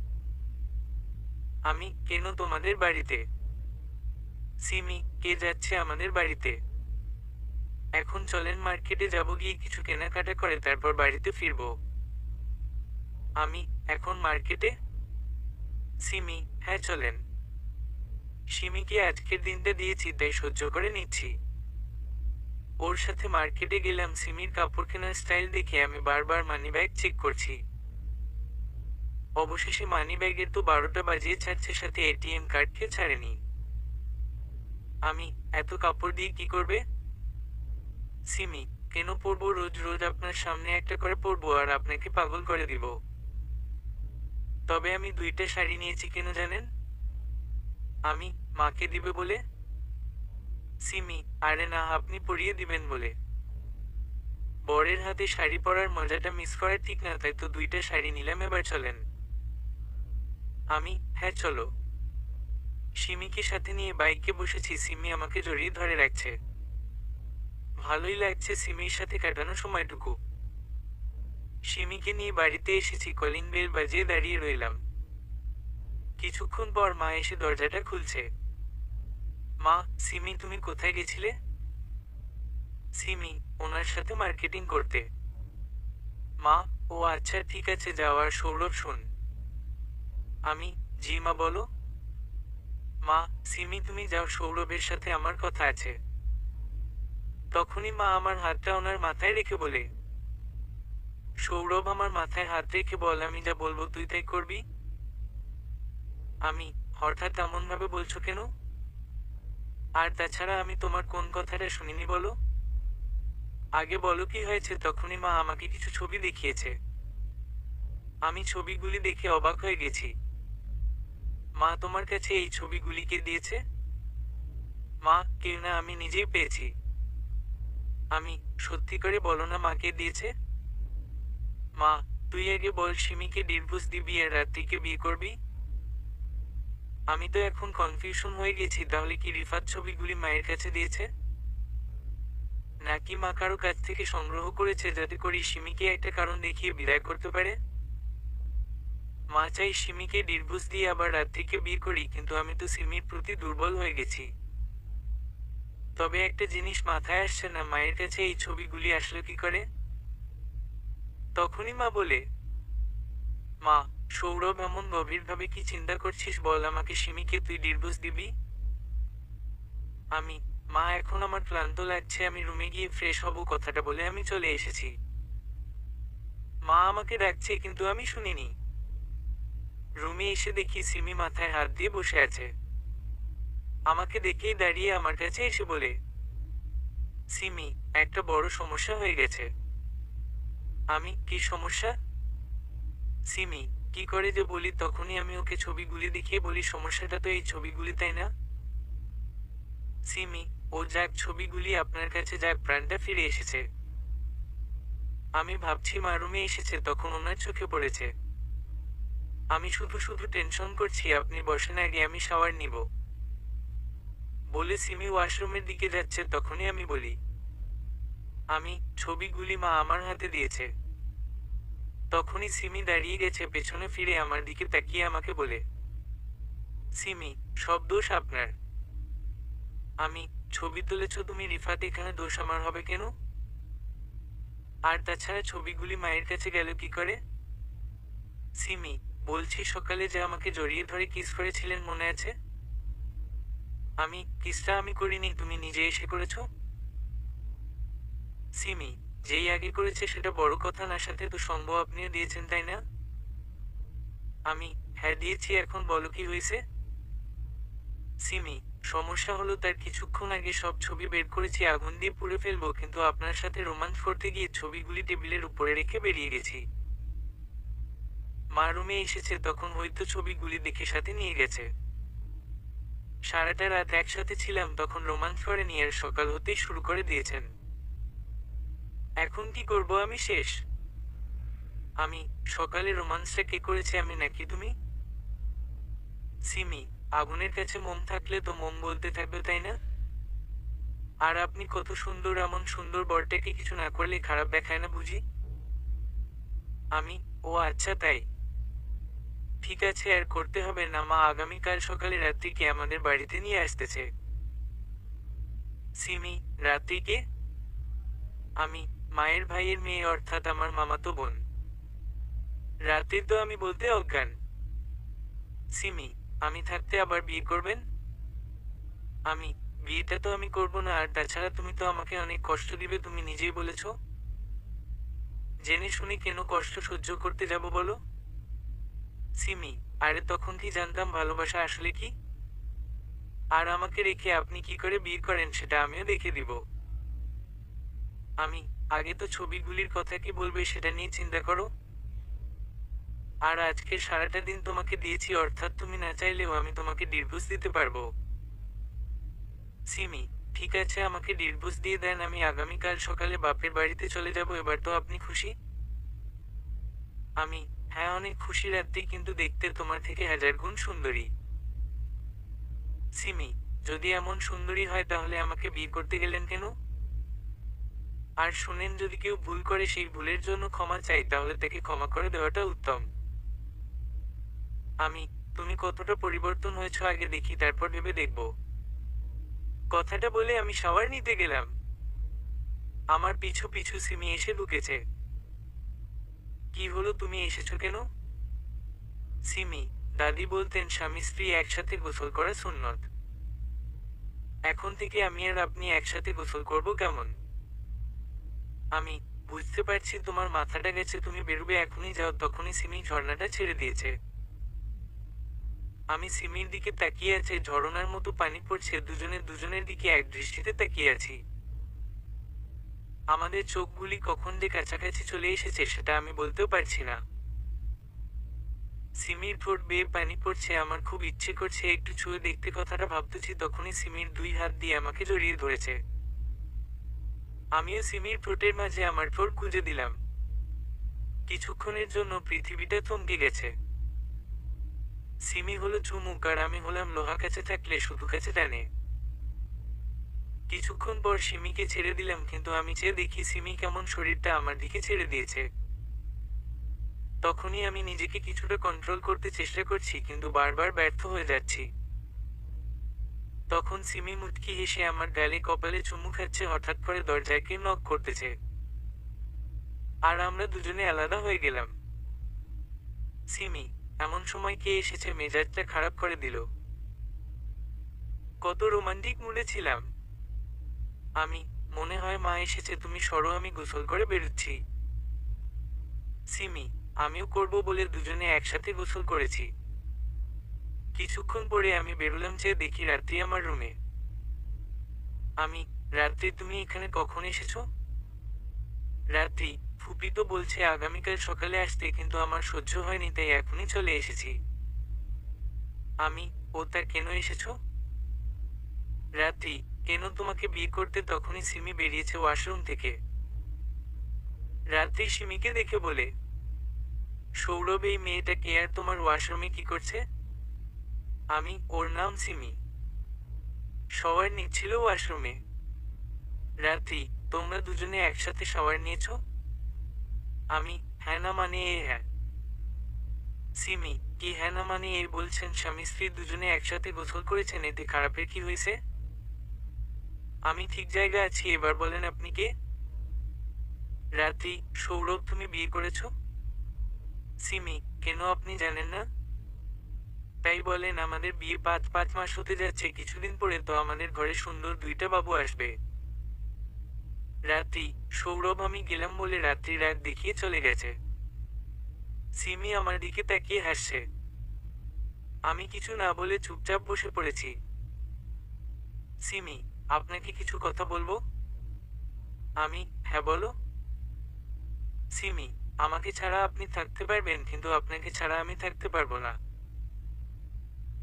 আমি, কেন তোমাদের বাড়িতে? সিমি, কে যাচ্ছে আমাদের বাড়িতে? এখন চলেন মার্কেটে যাব, গিয়ে কিছু কেনাকাটা করে তারপর বাড়িতে ফিরবো। আমি, এখন মার্কেটে? সিমি, হ্যাঁ চলেন। সিমিকে আজকের দিনটা দিয়েছি তাই সহ্য করে নিচ্ছি। ওর সাথে মার্কেটে গেলাম, সিমির কাপড় কেনার স্টাইল দেখে আমি বারবার মানিব্যাগ চেক করছি। অবশেষে মানিব্যাগের তো 12টা বাজিয়ে ছাড়ছে, সাথে এটিএম কার্ডকে ছাড়েনি। আমি, এত কাপড় দিয়ে কি করবে? সিমি, কেন পরবো? রোজ রোজ আপনার সামনে একটা করে পরবো আর আপনাকে পাগল করে দিব। তবে আমি 2টা শাড়ি নিয়েছি, কেন জানেন? আমি, মাকে দিবে বলে। সিমি, আরে না, আপনি পরিয়ে দিবেন বলে। বরের হাতে শাড়ি পরার মজাটা মিস করা ঠিক না, তাই তো 2টা শাড়ি নিলাম, এবার চলেন। আমি, হ্যাঁ চলো। সিমিকে সাথে নিয়ে বাইকে বসেছি, সিমি আমাকে জড়িয়ে ধরে রাখছে। ভালোই লাগছে সিমির সাথে কাটানো সময়টুকু। সিমিকে নিয়ে বাড়িতে এসেছি, কলিং বেল বাজিয়ে দাঁড়িয়ে রইলাম। কিছুক্ষণ পর মা এসে দরজাটা খুলছে। মা, সিমি তুমি কোথায় গেছিলে? সিমি, ওনার সাথে মার্কেটিং করতে। মা, ও আচ্ছা ঠিক আছে, যাওয়ার সৌরভ শোন। আমি, জি মা বলো। মা, সিমি তুমি যাও, সৌরভের সাথে আমার কথা আছে। তখনই মা আমার হাতটা ওনার মাথায় রেখে বলে। সৌরভ আমার মাথায় হাত রেখে বল, আমি যা বলবো তুই তাই করবি। আমি, হঠাৎ এমন ভাবে বলছো কেন? আর তাছাড়া আমি তোমার কোন কথাটা শুনিনি বলো? আগে বলো কি হয়েছে। তখনই মা আমাকে কিছু ছবি দেখিয়েছে। আমি ছবিগুলি দেখে অবাক হয়ে গেছি। মা, তোমার কাছে এই ছবিগুলি কে দিয়েছে? মা, কেউ না, আমি নিজেই পেয়েছি। আমি, সত্যি করে বলো না মা কে দিয়েছে? মা, তুই আগে বল, সিমিকে ডিভোর্স দিবি আর রাত্রিকে বিয়ে করবি? আমি তো এখন কনফিউশন হয়ে গেছি, তাহলে কি রিফাত ছবিগুলি মায়ের কাছে দিয়েছে, নাকি মা কারো কাছ থেকে সংগ্রহ করেছে যাতে করে সিমিকে একটা কারণ দেখিয়ে বিদায় করতে পারে? মা চাই সিমিকে ডিভোর্স দিয়ে আবার রাত্রিকে বিয়ে করি, কিন্তু আমি তো সিমির প্রতি দুর্বল হয়ে গেছি। তবে একটা জিনিস মাথায় আসছে না, মায়ের কাছে এই ছবিগুলি আসলো কি করে? তখনই মা বলে, মা, সৌরভ এমন গভীরভাবে কি চিন্তা করছিস বল আমাকে, সিমিকে তুই ডিভোর্স দিবি? আমি, মা, এখন আমার ক্লান্ত লাগছে, আমি রুমে গিয়ে ফ্রেশ হব, কথাটা বলে আমি চলে এসেছি। মা আমাকে ডাকছে কিন্তু আমি শুনিনি। রুমে এসে দেখি সিমি মাথায় হাত দিয়ে বসে আছে। আমাকে দেখেই দাঁড়িয়ে আমার কাছে এসে বলে, সিমি, একটা বড় সমস্যা হয়ে গেছে। আমি, কি সমস্যা? সিমি, কি করে যে বলি, তখনই আমি ওকে ছবিগুলি দেখিয়ে বলি, সমস্যাটা তো এই ছবিগুলি, তাই না? সিমি, ও যাক, ছবিগুলি আপনার কাছে যাক, প্রাণটা ফিরে এসেছে। আমি ভাবছি মা রুমে এসেছে, তখন ওনার চোখে পড়েছে। আমি শুধু শুধু টেনশন করছি, আপনি বসেন, আগে আমি শাওয়ার নিব। বলে সিমি ওয়াশরুমের দিকে যাচ্ছে, তখনই আমি বলি, আমি, ছবিগুলি মা আমার হাতে দিয়েছে। তখনই সিমি দাঁড়িয়ে গেছে, পেছনে ফিরে আমার দিকে তাকিয়ে আমাকে বলে, সিমি, সব দোষ আপনার। আমি, ছবি তুলেছ তুমি রিফাত, এখানে দোষ আমার হবে কেন? আর তাছাড়া ছবিগুলি মায়ের কাছে গেল কি করে? সিমি, বলছি সকালে যে আমাকে জড়িয়ে ধরে কিস করেছিলেন মনে আছে? আমি, কিসটা আমি করিনি, তুমি নিজে এসে করেছ। সিমি, যেই আগে করেছে সেটা বড় কথা না, সাথে তো সঙ্গ আপনিও দিয়েছেন, তাই না? আমি, হ্যাঁ দিয়েছি, এখন বলো কি হয়েছে? সিমি, সমস্যা হলো তার কিছুক্ষণ আগে সব ছবি বের করেছি, আগুন দিয়ে পুড়ে ফেলবো, কিন্তু আপনার সাথে রোমান্স করতে গিয়ে ছবিগুলি টেবিলের উপরে রেখে বেরিয়ে গেছি। মা রুমে এসেছে, তখন হয়তো ছবিগুলি দেখে সাথে নিয়ে গেছে। সারাটা রাত একসাথে ছিলাম, তখন রোমান্স করেনি, আর সকাল হতেই শুরু করে দিয়েছেন। এখন কি করব আমি, শেষ। আমি, সকালে রোমান্সটা কে করেছে, আমি নাকি তুমি? সিমি, আগুনের কাছে মোম থাকলে তো মোম বলতে থাকবে, তাই না? আর আপনি কত সুন্দর, এমন সুন্দর বরটাকে কিছু না করলে খারাপ দেখায় না বুঝি? আমি, ও আচ্ছা তাই। ঠিক আছে, আর করতে হবে না মা, আগামীকাল সকালে রাত্রিকে আমাদের বাড়িতে নিয়ে আসতেছে। সিমি, রাত্রিকে? আমি, মায়ের ভাইয়ের মেয়ে, অর্থাৎ আমার মামাতো বোন। রাত্রি তো আমি বলতে অজ্ঞান। সিমি, আমি থাকতে আবার বিয়ে করবেন? আমি, বিয়েটা তো আমি করব না, আর তাছাড়া তুমি তো আমাকে অনেক কষ্ট দিবে, তুমি নিজেই বলেছ। জেনে শুনে কেন কষ্ট সহ্য করতে যাব বলো? সিমি, আরে তখন কি জানতাম ভালোবাসা আসলে কি? আর আমাকে রেখে আপনি কি করে বিয়ে করেন সেটা আমিও দেখে দিব। আমি, আগে তো ছবিগুলির কথা কি বলবে সেটা নিয়ে চিন্তা করো। আর আজকে সারাটা দিন তোমাকে দিয়েছি, অর্থাৎ তুমি না চাইলেও আমি তোমাকে ডিভোর্স দিতে পারবো। সিমি, ঠিক আছে, আমাকে ডিভোর্স দিয়ে দেন, আমি আগামীকাল সকালে বাপের বাড়িতে চলে যাব, এবার তো আপনি খুশি? আমি, হ্যাঁ অনেক খুশি রাত্রি, কিন্তু দেখতে তোমার থেকে 1000 গুণ সুন্দরী। সিমি, যদি এমন সুন্দরী হয় তাহলে আমাকে বিয়ে করতে গেলেন কেন? আর শুনেন, যদি কেউ ভুল করে সেই ভুলের জন্য ক্ষমা চাই, তাহলে তাকে ক্ষমা করে দেওয়াটা উত্তম। আমি, তুমি কতটা পরিবর্তন হয়েছো আগে দেখি, তারপর ভেবে দেখব। কথাটা বলে আমি শাওয়ার নিতে গেলাম। আমার পিছু পিছু সিমি এসে ঢুকেছে। কি হলো, তুমি এসেছো কেন? সিমি, দাদি বলতেন স্বামী স্ত্রী একসাথে গোসল করা সুন্নত। এখন থেকে আমি আর আপনি একসাথে গোসল করব কেমন? আমি, বুঝতে পারছি তোমার মাথাটা গেছে, তুমি বেরোবে, এখনই যাও। তখনই সিমি ঝর্ণাটা ছেড়ে দিয়েছে। আমি সিমির দিকে তাকিয়ে আছি, ঝরনার মতো পানি পড়ছে, দুজনে দুজনের দিকে এক দৃষ্টিতে তাকিয়ে আছি। আমাদের চোখগুলি কখন যে কাছাকাছি চলে এসেছে সেটা আমি বলতেও পারছি না। সিমির ঠোঁট বেয়ে পানি পড়ছে, আমার খুব ইচ্ছে করছে একটু ছুঁয়ে দেখতে, কথাটা ভাবতেছি তখনই সিমির 2 হাত দিয়ে আমাকে জড়িয়ে ধরেছে। আমিও সিমির ঠোঁটের মাঝে আমার ঠোঁট গুঁজে দিলাম। কিছুক্ষণের জন্য পৃথিবীটা থমকে গেছে। সিমি হলো চুমুক, আর আমি হলাম লোহা, কাছে থাকলে শুধু কাছে টানে। কিছুক্ষণ পর সিমিকে ছেড়ে দিলাম, কিন্তু আমি চেয়ে দেখি সিমি কেমন শরীরটা আমার দিকে ছেড়ে দিয়েছে। তখনই আমি নিজেকে কিছুটা কন্ট্রোল করতে চেষ্টা করছি, কিন্তু বারবার ব্যর্থ হয়ে যাচ্ছি। তখন সিমি মুচকি হেসে আমার গালে কপালে চুমু খাচ্ছে, হঠাৎ করে দরজায় কেউ নক করতেছে। আর আমরা দুজনে আলাদা হয়ে গেলাম। সিমি, এমন সময় কে এসেছে, মেজাজটা খারাপ করে দিল। কত রোমান্টিক মুডে ছিলাম। আমি, মনে হয় মা এসেছে, তুমি সরো, আমি গোসল করে বেরোচ্ছি। সিমি, আমিও করব বলে দুজনে একসাথে গোসল করেছি। কিছুক্ষণ পরে আমি বেরোলাম, চেয়ে দেখি রাত্রি আমার রুমে। আমি, রাত্রি তুমি এখানে কখন এসেছো? রাত্রি, ফুপি তো বলছে আগামীকাল সকালে আসতে, কিন্তু আমার সহ্য হয়নি তাই এখনই চলে এসেছি। আমি, ও তা কেন এসেছো? রাত্রি, কেন তোমাকে বিয়ে করতে? তখনই সিমি বেরিয়েছে ওয়াশরুম থেকে। রাত্রি সিমিকে দেখে বলে, সৌরভ, এই মেয়েটা কে আর তোমার ওয়াশরুমে কি করছে? আমি, ওর নাম সিমি। শাওয়ার নিচ্ছিল ওয়াশরুমে। রাত্রি, তোমরা দুজনে একসাথে শাওয়ার নিয়েছো? আমি, হ্যাঁ না মানে এ হ্যাঁ। সিমি, কি হ্যাঁ না মানে এই বলছেন? স্বামী স্ত্রী দুজনে একসাথে গোসল করেছেন, এতে খারাপের কি হয়েছে? আমি ঠিক জায়গা আছি, এবার বলেন আপনি কে? রাত্রি, সৌরভ, তুমি বিয়ে করেছো? সিমি, কেন আপনি জানেন না? তাই বলেন, আমাদের বিয়ে ৫ মাস হতে যাচ্ছে, কিছুদিন পরে তো আমাদের ঘরে সুন্দর 2টা বাবু আসবে। রাত্রি, সৌরভ, আমি গেলাম বলে রাত্রি রাগ দেখিয়ে চলে গেছে। সিমি আমার দিকে তাকিয়ে হাসছে। আমি কিছু না বলে চুপচাপ বসে পড়েছি। সিমি, আপনাকে কিছু কথা বলবো? আমি, হ্যাঁ বলো। সিমি, আমাকে ছাড়া আপনি থাকতে পারবেন, কিন্তু আপনাকে ছাড়া আমি থাকতে পারবো না।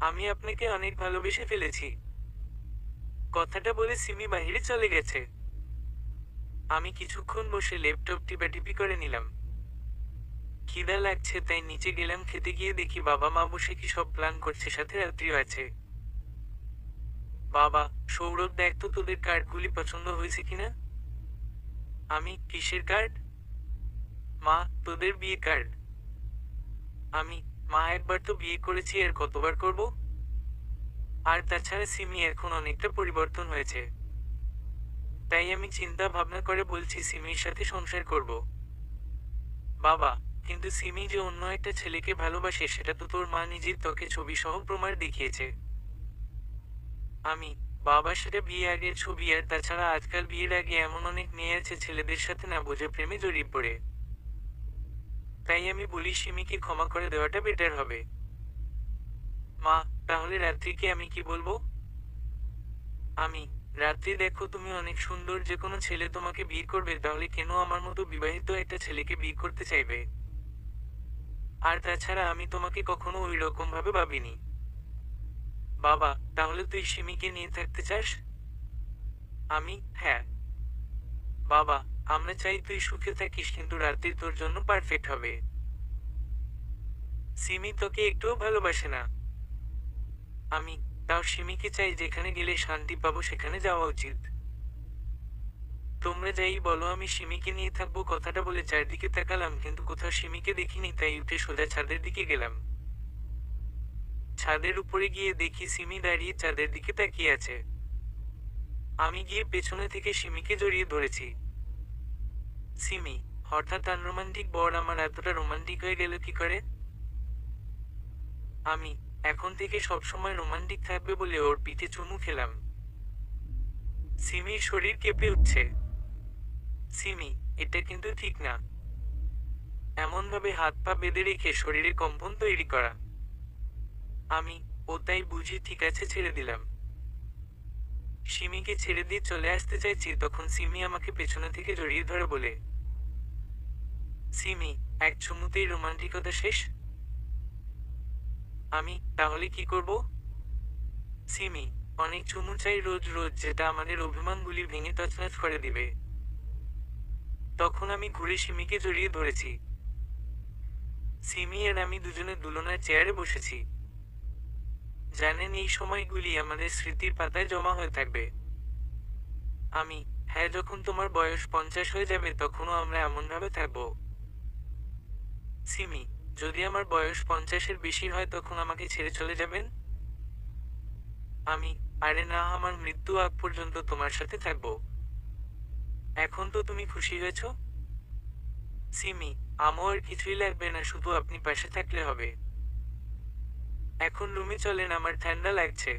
আমি আপনাকে অনেক ভালোবেসে ফেলেছি। কথাটা বলে সিমি বাহিরে চলে গেছে। আমি কিছুক্ষণ বসে ল্যাপটপ টিপাটিপি করে নিলাম। খিদা লাগছে তাই নিচে গেলাম, খেতে গিয়ে দেখি বাবা মা বসে কি সব প্ল্যান করছে, সাথে রাত্রিও আছে। বাবা, সৌরভ, দেখ তো তোদের কার্ডগুলি পছন্দ হয়েছে কিনা। আমি, কিসের কার্ড? মা, তোদের বিয়ে কার্ড। আমি, মা, একবার তো বিয়ে করেছি, আর কতবার করব? আর তাছাড়া সিমি এখন অনেকটা পরিবর্তন হয়েছে। তাই আমি চিন্তা ভাবনা করে বলছি সিমির সাথে সংসার করব। বাবা, কিন্তু সিমি যে অন্য একটা ছেলেকে ভালোবাসে, সেটা তো তোর মা নিজের তোকে ছবি সহ প্রমাণ দেখিয়েছে। আমি, বাবা, সেটা বিয়ে আগের ছবি, আর তাছাড়া আজকাল বিয়ের আগে এমন অনেক মেয়ে আছে ছেলেদের সাথে না বুঝে প্রেমে জড়িয়ে পড়ে। তাই আমি বলি সিমিকে ক্ষমা করে দেওয়াটা বেটার হবে। মা, তাহলে রাত্রিকে আমি কি বলবো? আমি, রাত্রি, দেখো তুমি অনেক সুন্দর, যে কোনো ছেলে তোমাকে বিয়ে করবে, তাহলে কেন আমার মতো বিবাহিত একটা ছেলেকে বিয়ে করতে চাইবে? আর তাছাড়া আমি তোমাকে কখনো ওই রকম ভাবে ভাবিনি। বাবা, তাহলে তুই সিমিকে নিয়ে থাকতে চাস? আমি, হ্যাঁ। বাবা, আমরা চাই তুই সুখে থাকিস, কিন্তু রাত্রি তোর জন্য পারফেক্ট হবে। সিমি তোকে একটুও ভালোবাসে না। আমি, তাও সিমিকে চাই, যেখানে গেলে শান্তি পাবো সেখানে যাওয়া উচিত। তোমরা যাই বলো, আমি সিমিকে নিয়ে থাকবো। কথাটা বলে চারদিকে তাকালাম, কিন্তু কোথাও সিমিকে দেখিনি, তাই উঠে সোজা ছাদের দিকে গেলাম। ছাদের উপরে গিয়ে দেখি সিমি দাঁড়িয়ে চাঁদের দিকে তাকিয়ে আছে। আমি গিয়ে পেছনে থেকে সিমিকে জড়িয়ে ধরেছি। সিমি, হঠাৎ আনরোমান্টিক বর আমার এতটা রোমান্টিক হয়ে গেল কি করে? আমি, এখন থেকে সবসময় রোমান্টিক থাকবে বলে ওর পিঠে চুমু খেলাম। সিমির শরীর কেঁপে উঠছে। সিমি, এটা কিন্তু ঠিক না। এমনভাবে হাত পা বেঁধে রেখে শরীরে কম্পন তৈরি করা। আমি, ও তাই বুঝি, ঠিক আছে, ছেড়ে দিলাম। সিমিকে ছেড়ে দিয়ে চলে আসতে চাইছি, তখন সিমি আমাকে পেছনে থেকে জড়িয়ে ধরে বলে, সিমি, এক চুমুতেই রোমান্টিকতা শেষ? আমি, তাহলে কি করব? সিমি, অনেক চুমু চাই রোজ রোজ, যেটা আমাদের অভিমানগুলি ভেঙে তছনছ করে দিবে। তখন আমি ঘুরে সিমিকে জড়িয়ে ধরেছি। সিমি আর আমি দুজনে দুলনার চেয়ারে বসেছি। জানেন, এই সময়গুলি আমাদের স্মৃতির পাতায় জমা হয়ে থাকবে। আমি, হ্যাঁ, যখন তোমার বয়স 50 হয়ে যাবে তখনও আমরা এমনভাবে থাকবো। সিমি, যদি আমার বয়স 50-এর বেশি হয় তখন আমাকে ছেড়ে চলে যাবেন? আমি, আরে না, আমার মৃত্যু আগ পর্যন্ত তোমার সাথে থাকবো। এখন তো তুমি খুশি হয়েছ? সিমি, আমার আর কিছুই লাগবে না, শুধু আপনি পাশে থাকলে হবে। এখন রুমে চলেন, আমার ঠান্ডা লাগছে।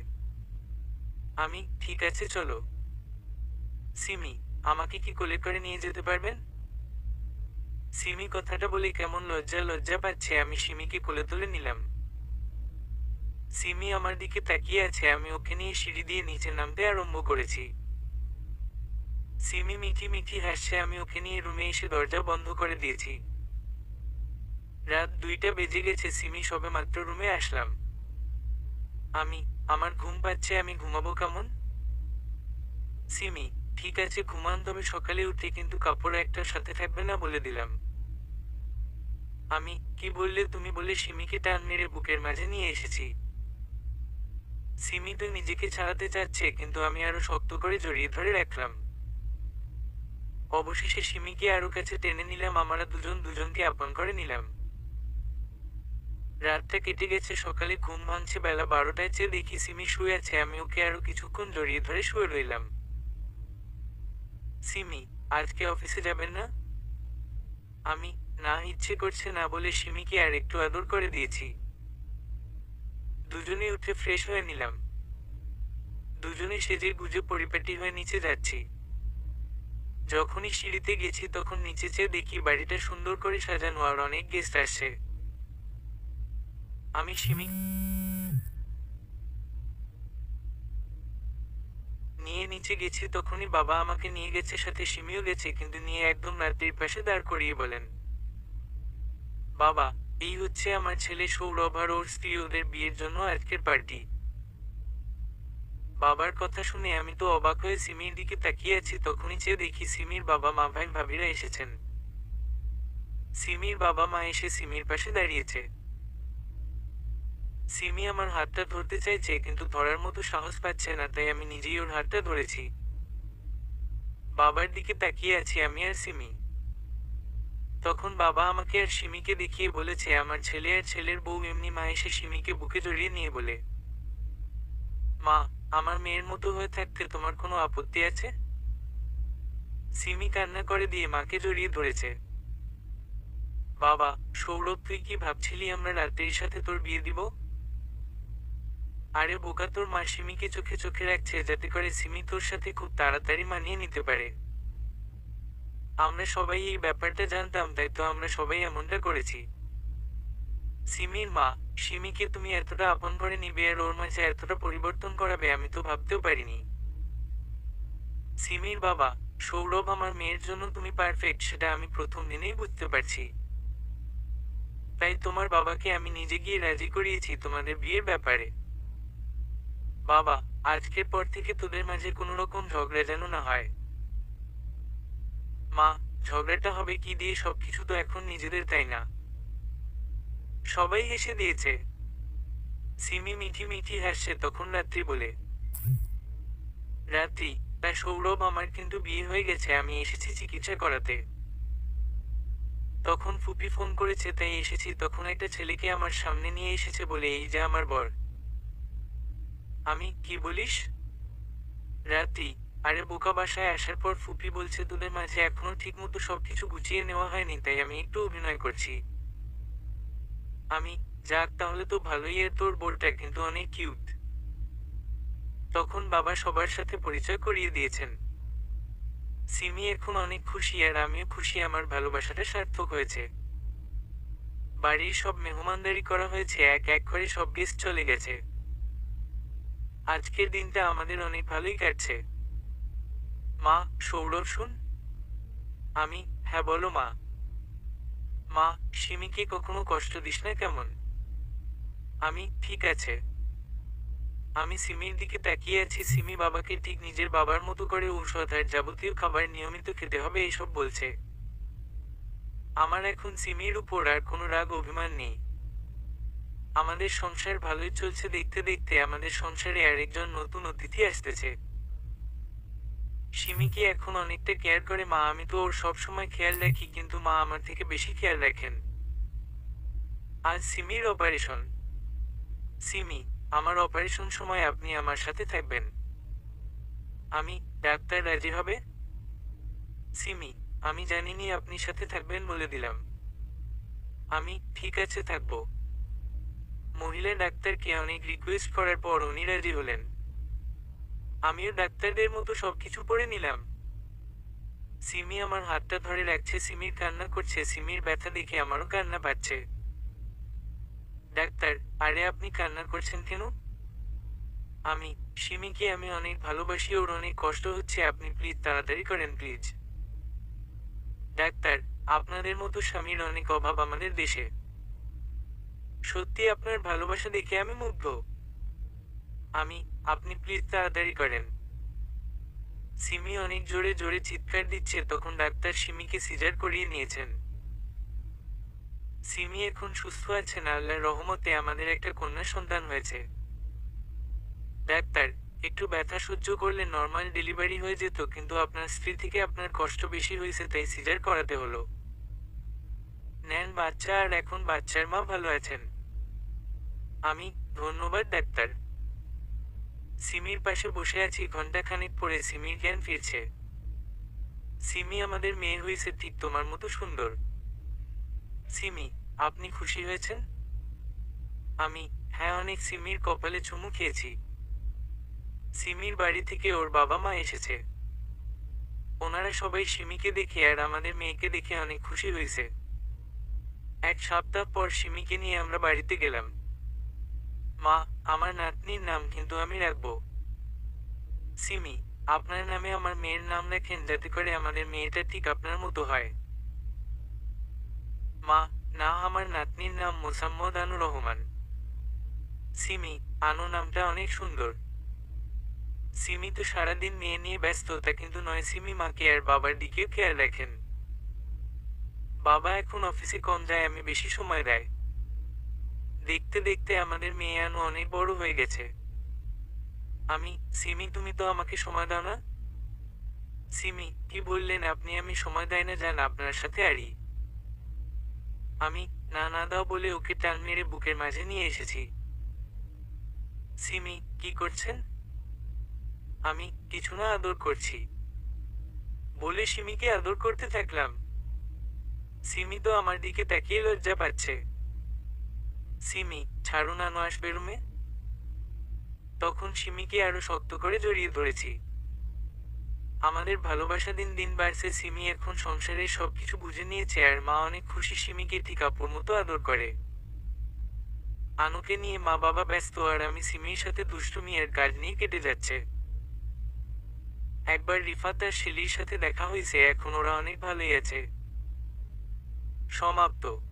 আমি, ঠিক আছে, চলো। সিমি, আমাকে কি কোলে করে নিয়ে যেতে পারবেন? সিমি কথাটা বলে কেমন লজ্জা লজ্জা পাচ্ছে। আমি সিমিকে কোলে তুলে নিলাম। সিমি আমার দিকে তাকিয়ে আছে। আমি ওকে নিয়ে সিঁড়ি দিয়ে নিচে নামতে আরম্ভ করেছি। সিমি মিঠি মিঠি হাসছে। আমি ওকে নিয়ে রুমে এসে দরজা বন্ধ করে দিয়েছি। রাত 2টা বেজে গেছে। সিমি সবে মাত্র রুমে আসলাম। আমার ঘুম পাচ্ছে। আমি ঘুমাবো কেমন? সিমি, ঠিক আছে ঘুমান, তবে সকালে উঠে কিন্তু কাপড় একটার সাথে থাকবে না বলে দিলাম। কি বললে তুমি? বলে সিমিকে টান মেরে বুকের মাঝে নিয়ে এসেছি। সিমি তো নিজেকে ছাড়াতে চাচ্ছে, কিন্তু আমি আরো শক্ত করে জড়িয়ে ধরে রাখলাম। অবশেষে সিমিকে আরো কাছে টেনে নিলাম। আমরা দুজন দুজনকে আপন করে নিলাম। রাতটা কেটে গেছে। সকালে ঘুম ভাঙছে বেলা 12টায়। চেয়ে দেখি সিমি শুয়ে আছে। আমি ওকে আরো কিছুক্ষণ জড়িয়ে ধরে শুয়ে রইলাম। সিমি, আজকে অফিসে যাবেন না? আমি, না, ইচ্ছে করছে না বলে সিমিকে আর একটু আদর করে দিয়েছি। দুজনে উঠে ফ্রেশ হয়ে নিলাম। দুজনে সেজে গুজে পরিপাটি হয়ে নিচে যাচ্ছি। যখনই সিঁড়িতে গেছি তখন নিচে চেয়ে দেখি বাড়িটা সুন্দর করে সাজানো আর অনেক গেস্ট আসছে। আমি সিমি নিয়ে নিচে গেছি, তখনই বাবা আমাকে নিয়ে গেছে, সাথে সিমিও গেছে, কিন্তু নিয়ে একদম রাত্রির পাশে দাঁড় করিয়ে বলেন, বাবা, এই হচ্ছে আমার ছেলে সৌরভ আর ওর স্ত্রী, ওদের বিয়ের জন্য আজকের পার্টি। বাবার কথা শুনে আমি তো অবাক হয়ে সিমির দিকে তাকিয়ে আছি। তখনই চেয়ে দেখি সিমির বাবা মা ভাই ভাবিরা এসেছেন। সিমির বাবা মা এসে সিমির পাশে দাঁড়িয়েছে। সিমি আমার হাতটা ধরতে চাইছে, কিন্তু ধরার মতো সাহস পাচ্ছে না, তাই আমি নিজেই ওর হাতটা ধরেছি। বাবার দিকে তাকিয়ে আছি আমি আর সিমি। তখন বাবা আমাকে আর সিমিকে দেখিয়ে বলেছে, আমার ছেলে আর ছেলের বউ। এমনি মা এসে সিমিকে বুকে জড়িয়ে নিয়ে বলে, মা, আমার মেয়ের মতো হয়ে থাকতে তোমার কোনো আপত্তি আছে? সিমি কান্না করে দিয়ে মাকে জড়িয়ে ধরেছে। বাবা, সৌরভ, তুই কি ভাবছিলি আমরা রাত্রির সাথে তোর বিয়ে দিব? আরে বোকা, তোর মা সিমিকে চোখে চোখে রাখছে যাতে করে সিমি তোর সাথে খুব তাড়াতাড়ি মানিয়ে নিতে পারে। আমরা সবাই এই ব্যাপারটা জানতাম, তাই তো আমরা সবাই এমনটা করেছি। সিমির মা, সিমিকে তুমি এতটা আপন করে নিবে আর ওর মাঝে এতটা পরিবর্তন করাবে আমি তো ভাবতেও পারিনি। সিমির বাবা, সৌরভ, আমার মেয়ের জন্য তুমি পারফেক্ট, সেটা আমি প্রথম দিনেই বুঝতে পারছি। তাই তোমার বাবাকে আমি নিজে গিয়ে রাজি করিয়েছি তোমাদের বিয়ের ব্যাপারে। বাবা, আজকের পর থেকে তোদের মাঝে কোনো রকম ঝগড়া যেন না হয়। মা, ঝগড়াটা হবে কি দিয়ে? সবকিছু তো এখন নিজেদের, তাই না? সবাই হেসে দিয়েছে। সিমি মিঠি মিঠি হাসছে। তখন রাত্রি বলে, রাত্রি, তা সৌরভ, আমার কিন্তু বিয়ে হয়ে গেছে, আমি এসেছি চিকিৎসা করাতে। তখন ফুপি ফোন করেছে তাই এসেছি। তখন একটা ছেলেকে আমার সামনে নিয়ে এসেছে বলে, এই যে আমার বর। কি বলিস? রাত্রি, আরে বোকা, বাসায় আসার পর ফুপি বলছে তোদের মাঝে এখনো ঠিক মতো সবকিছু গুছিয়ে নেওয়া হয়নি, তাই আমি একটু অভিনয় করছি। আমি, যাক তাহলে তো ভালোই। এর তোর বোরটা কিন্তু অনেক কিউট। তখন বাবা সবার সাথে পরিচয় করিয়ে দিয়েছেন। সিমি এখন অনেক খুশি আর আমিও খুশি। আমার ভালোবাসাটা সার্থক হয়েছে। বাড়ির সব মেহমানদারি করা হয়েছে, এক এক করে সব গেস্ট চলে গেছে। আজকের দিনটা আমাদের অনেক ভালোই কাটছে। মা, সৌরভ শুন। হ্যাঁ বলো মা। মা, সিমিকে কখনো কষ্ট দিস না কেমন? ঠিক আছে। আমি সিমির দিকে তাকিয়ে আছি। সিমি বাবাকে ঠিক নিজের বাবার মতো করে ঔষধ আর যাবতীয় খাবার নিয়মিত খেতে হবে এইসব বলছে। আমার এখন সিমির উপর আর কোনো রাগ অভিমান নেই। আমাদের সংসার ভালোই চলছে। দেখতে দেখতে আমাদের সংসারে আরেকজন নতুন অতিথি আসতেছে। সিমিকে এখন অনেকটা কেয়ার করে মা। আমি তো ওর সব সময় খেয়াল রাখি, কিন্তু মা আমার থেকে বেশি খেয়াল রাখেন। আজ সিমির অপারেশন। সিমি, আমার অপারেশন সময় আপনি আমার সাথে থাকবেন। আমি, ডাক্তার রাজি হবে? সিমি, আমি জানিনি আপনি সাথে থাকবেন, বলে দিলাম। ঠিক আছে, থাকবো। মহিলা ডাক্তারকে অনেক রিকোয়েস্ট করার পর উনি রাজি হলেন। আমিও ডাক্তারদের মতো সবকিছু পড়ে নিলাম। সিমি আমার হাতটা ধরে রাখছে, সিমির কান্না করছে, সিমির ব্যথা দেখে আমারও কান্না পাচ্ছে। ডাক্তার, আরে আপনি কান্না করছেন কেন? আমি, সিমিকে আমি অনেক ভালোবাসি, ওর অনেক কষ্ট হচ্ছে, আপনি প্লিজ তাড়াতাড়ি করেন প্লিজ। ডাক্তার, আপনাদের মতো স্বামীর অনেক অভাব আমাদের দেশে। সত্যি আপনার ভালোবাসা দেখে আমি মুগ্ধ। আমি, আপনি প্লিজ তাড়াতাড়ি করেন। সিমি অনেক জোরে জোরে চিৎকার দিচ্ছে, তখন ডাক্তার সিমিকে সিজার করিয়ে নিয়েছেন। সিমি এখন সুস্থ আছেন, আল্লাহর রহমতে আমাদের একটা কন্যা সন্তান হয়েছে। ডাক্তার, একটু ব্যথা সহ্য করলে নর্মাল ডেলিভারি হয়ে যেত, কিন্তু আপনার স্ত্রী থেকে আপনার কষ্ট বেশি হয়েছে তাই সিজার করাতে হলো। নেন বাচ্চা, আর এখন বাচ্চার মা ভালো আছেন। আমি, ধন্যবাদ ডাক্তার। সিমির পাশে বসে আছি, ঘন্টাখানেক পরে সিমির জ্ঞান ফিরছে। সিমি আমাদের মেয়ে হয়েছে ঠিক তোমার মতো সুন্দর। সিমি, আপনি খুশি হয়েছেন? আমি, হ্যাঁ অনেক। সিমির কপালে চুমু খেয়েছি। সিমির বাড়ি থেকে ওর বাবা মা এসেছে। ওনারা সবাই সিমিকে দেখে আর আমাদের মেয়েকে দেখে অনেক খুশি হয়েছে। এক সপ্তাহ পর সিমিকে নিয়ে আমরা বাড়িতে গেলাম। মা, আমার নাতনির নাম কিন্তু আমি রাখবো সিমি। আপনার নামে আমার মেয়ের নাম রাখেন, যাতে করে আমাদের মেয়েটা ঠিক আপনার মতো হয়। মা, না, আমার নাতনির নাম মোসাম্মদ আনু রহমান। সিমি, আনু নামটা অনেক সুন্দর। সিমি তো সারাদিন মেয়ে নিয়ে ব্যস্ত, তা কিন্তু নয়, সিমি মাকে আর বাবার দিকেও খেয়াল রাখেন। বাবা এখন অফিসে কম যায়, আমি বেশি সময় দেয়। দেখতে দেখতে আমাদের মেয়ে আনু অনেক বড় হয়ে গেছে। আমি, সিমি তুমি তো আমাকে সময় দাও না। সিমি, কি বললেন আপনি? আমি সময় দেয় না, যান আপনার সাথে আরি। আমি, না না দাও বলে ওকে টান মেরে বুকের মাঝে নিয়ে এসেছি। সিমি, কি করছেন? আমি, কিছু না, আদর করছি বলে সিমিকে আদর করতে থাকলাম। সিমি তো আমার দিকে তাকিয়ে লজ্জা পাচ্ছে। সিমি, ছাড়ুন, আনো আসবে রুমে। তখন সিমিকে আরো শক্ত করে জড়িয়ে ধরেছি। আমাদের ভালোবাসা দিন দিন বাড়ছে। সিমি এখন সংসারের সবকিছু বুঝে নিয়েছে, আর মা অনেক খুশি, সিমিকে ঠিক আপুর মতো আদর করে। আনুকে নিয়ে মা বাবা ব্যস্ত, আর আমি সিমির সাথে দুষ্টুমি আর কাজ নিয়ে কেটে যাচ্ছে। একবার রিফাত আর শেলির সাথে দেখা হয়েছে, এখন ওরা অনেক ভালোই আছে। সমাপ্ত।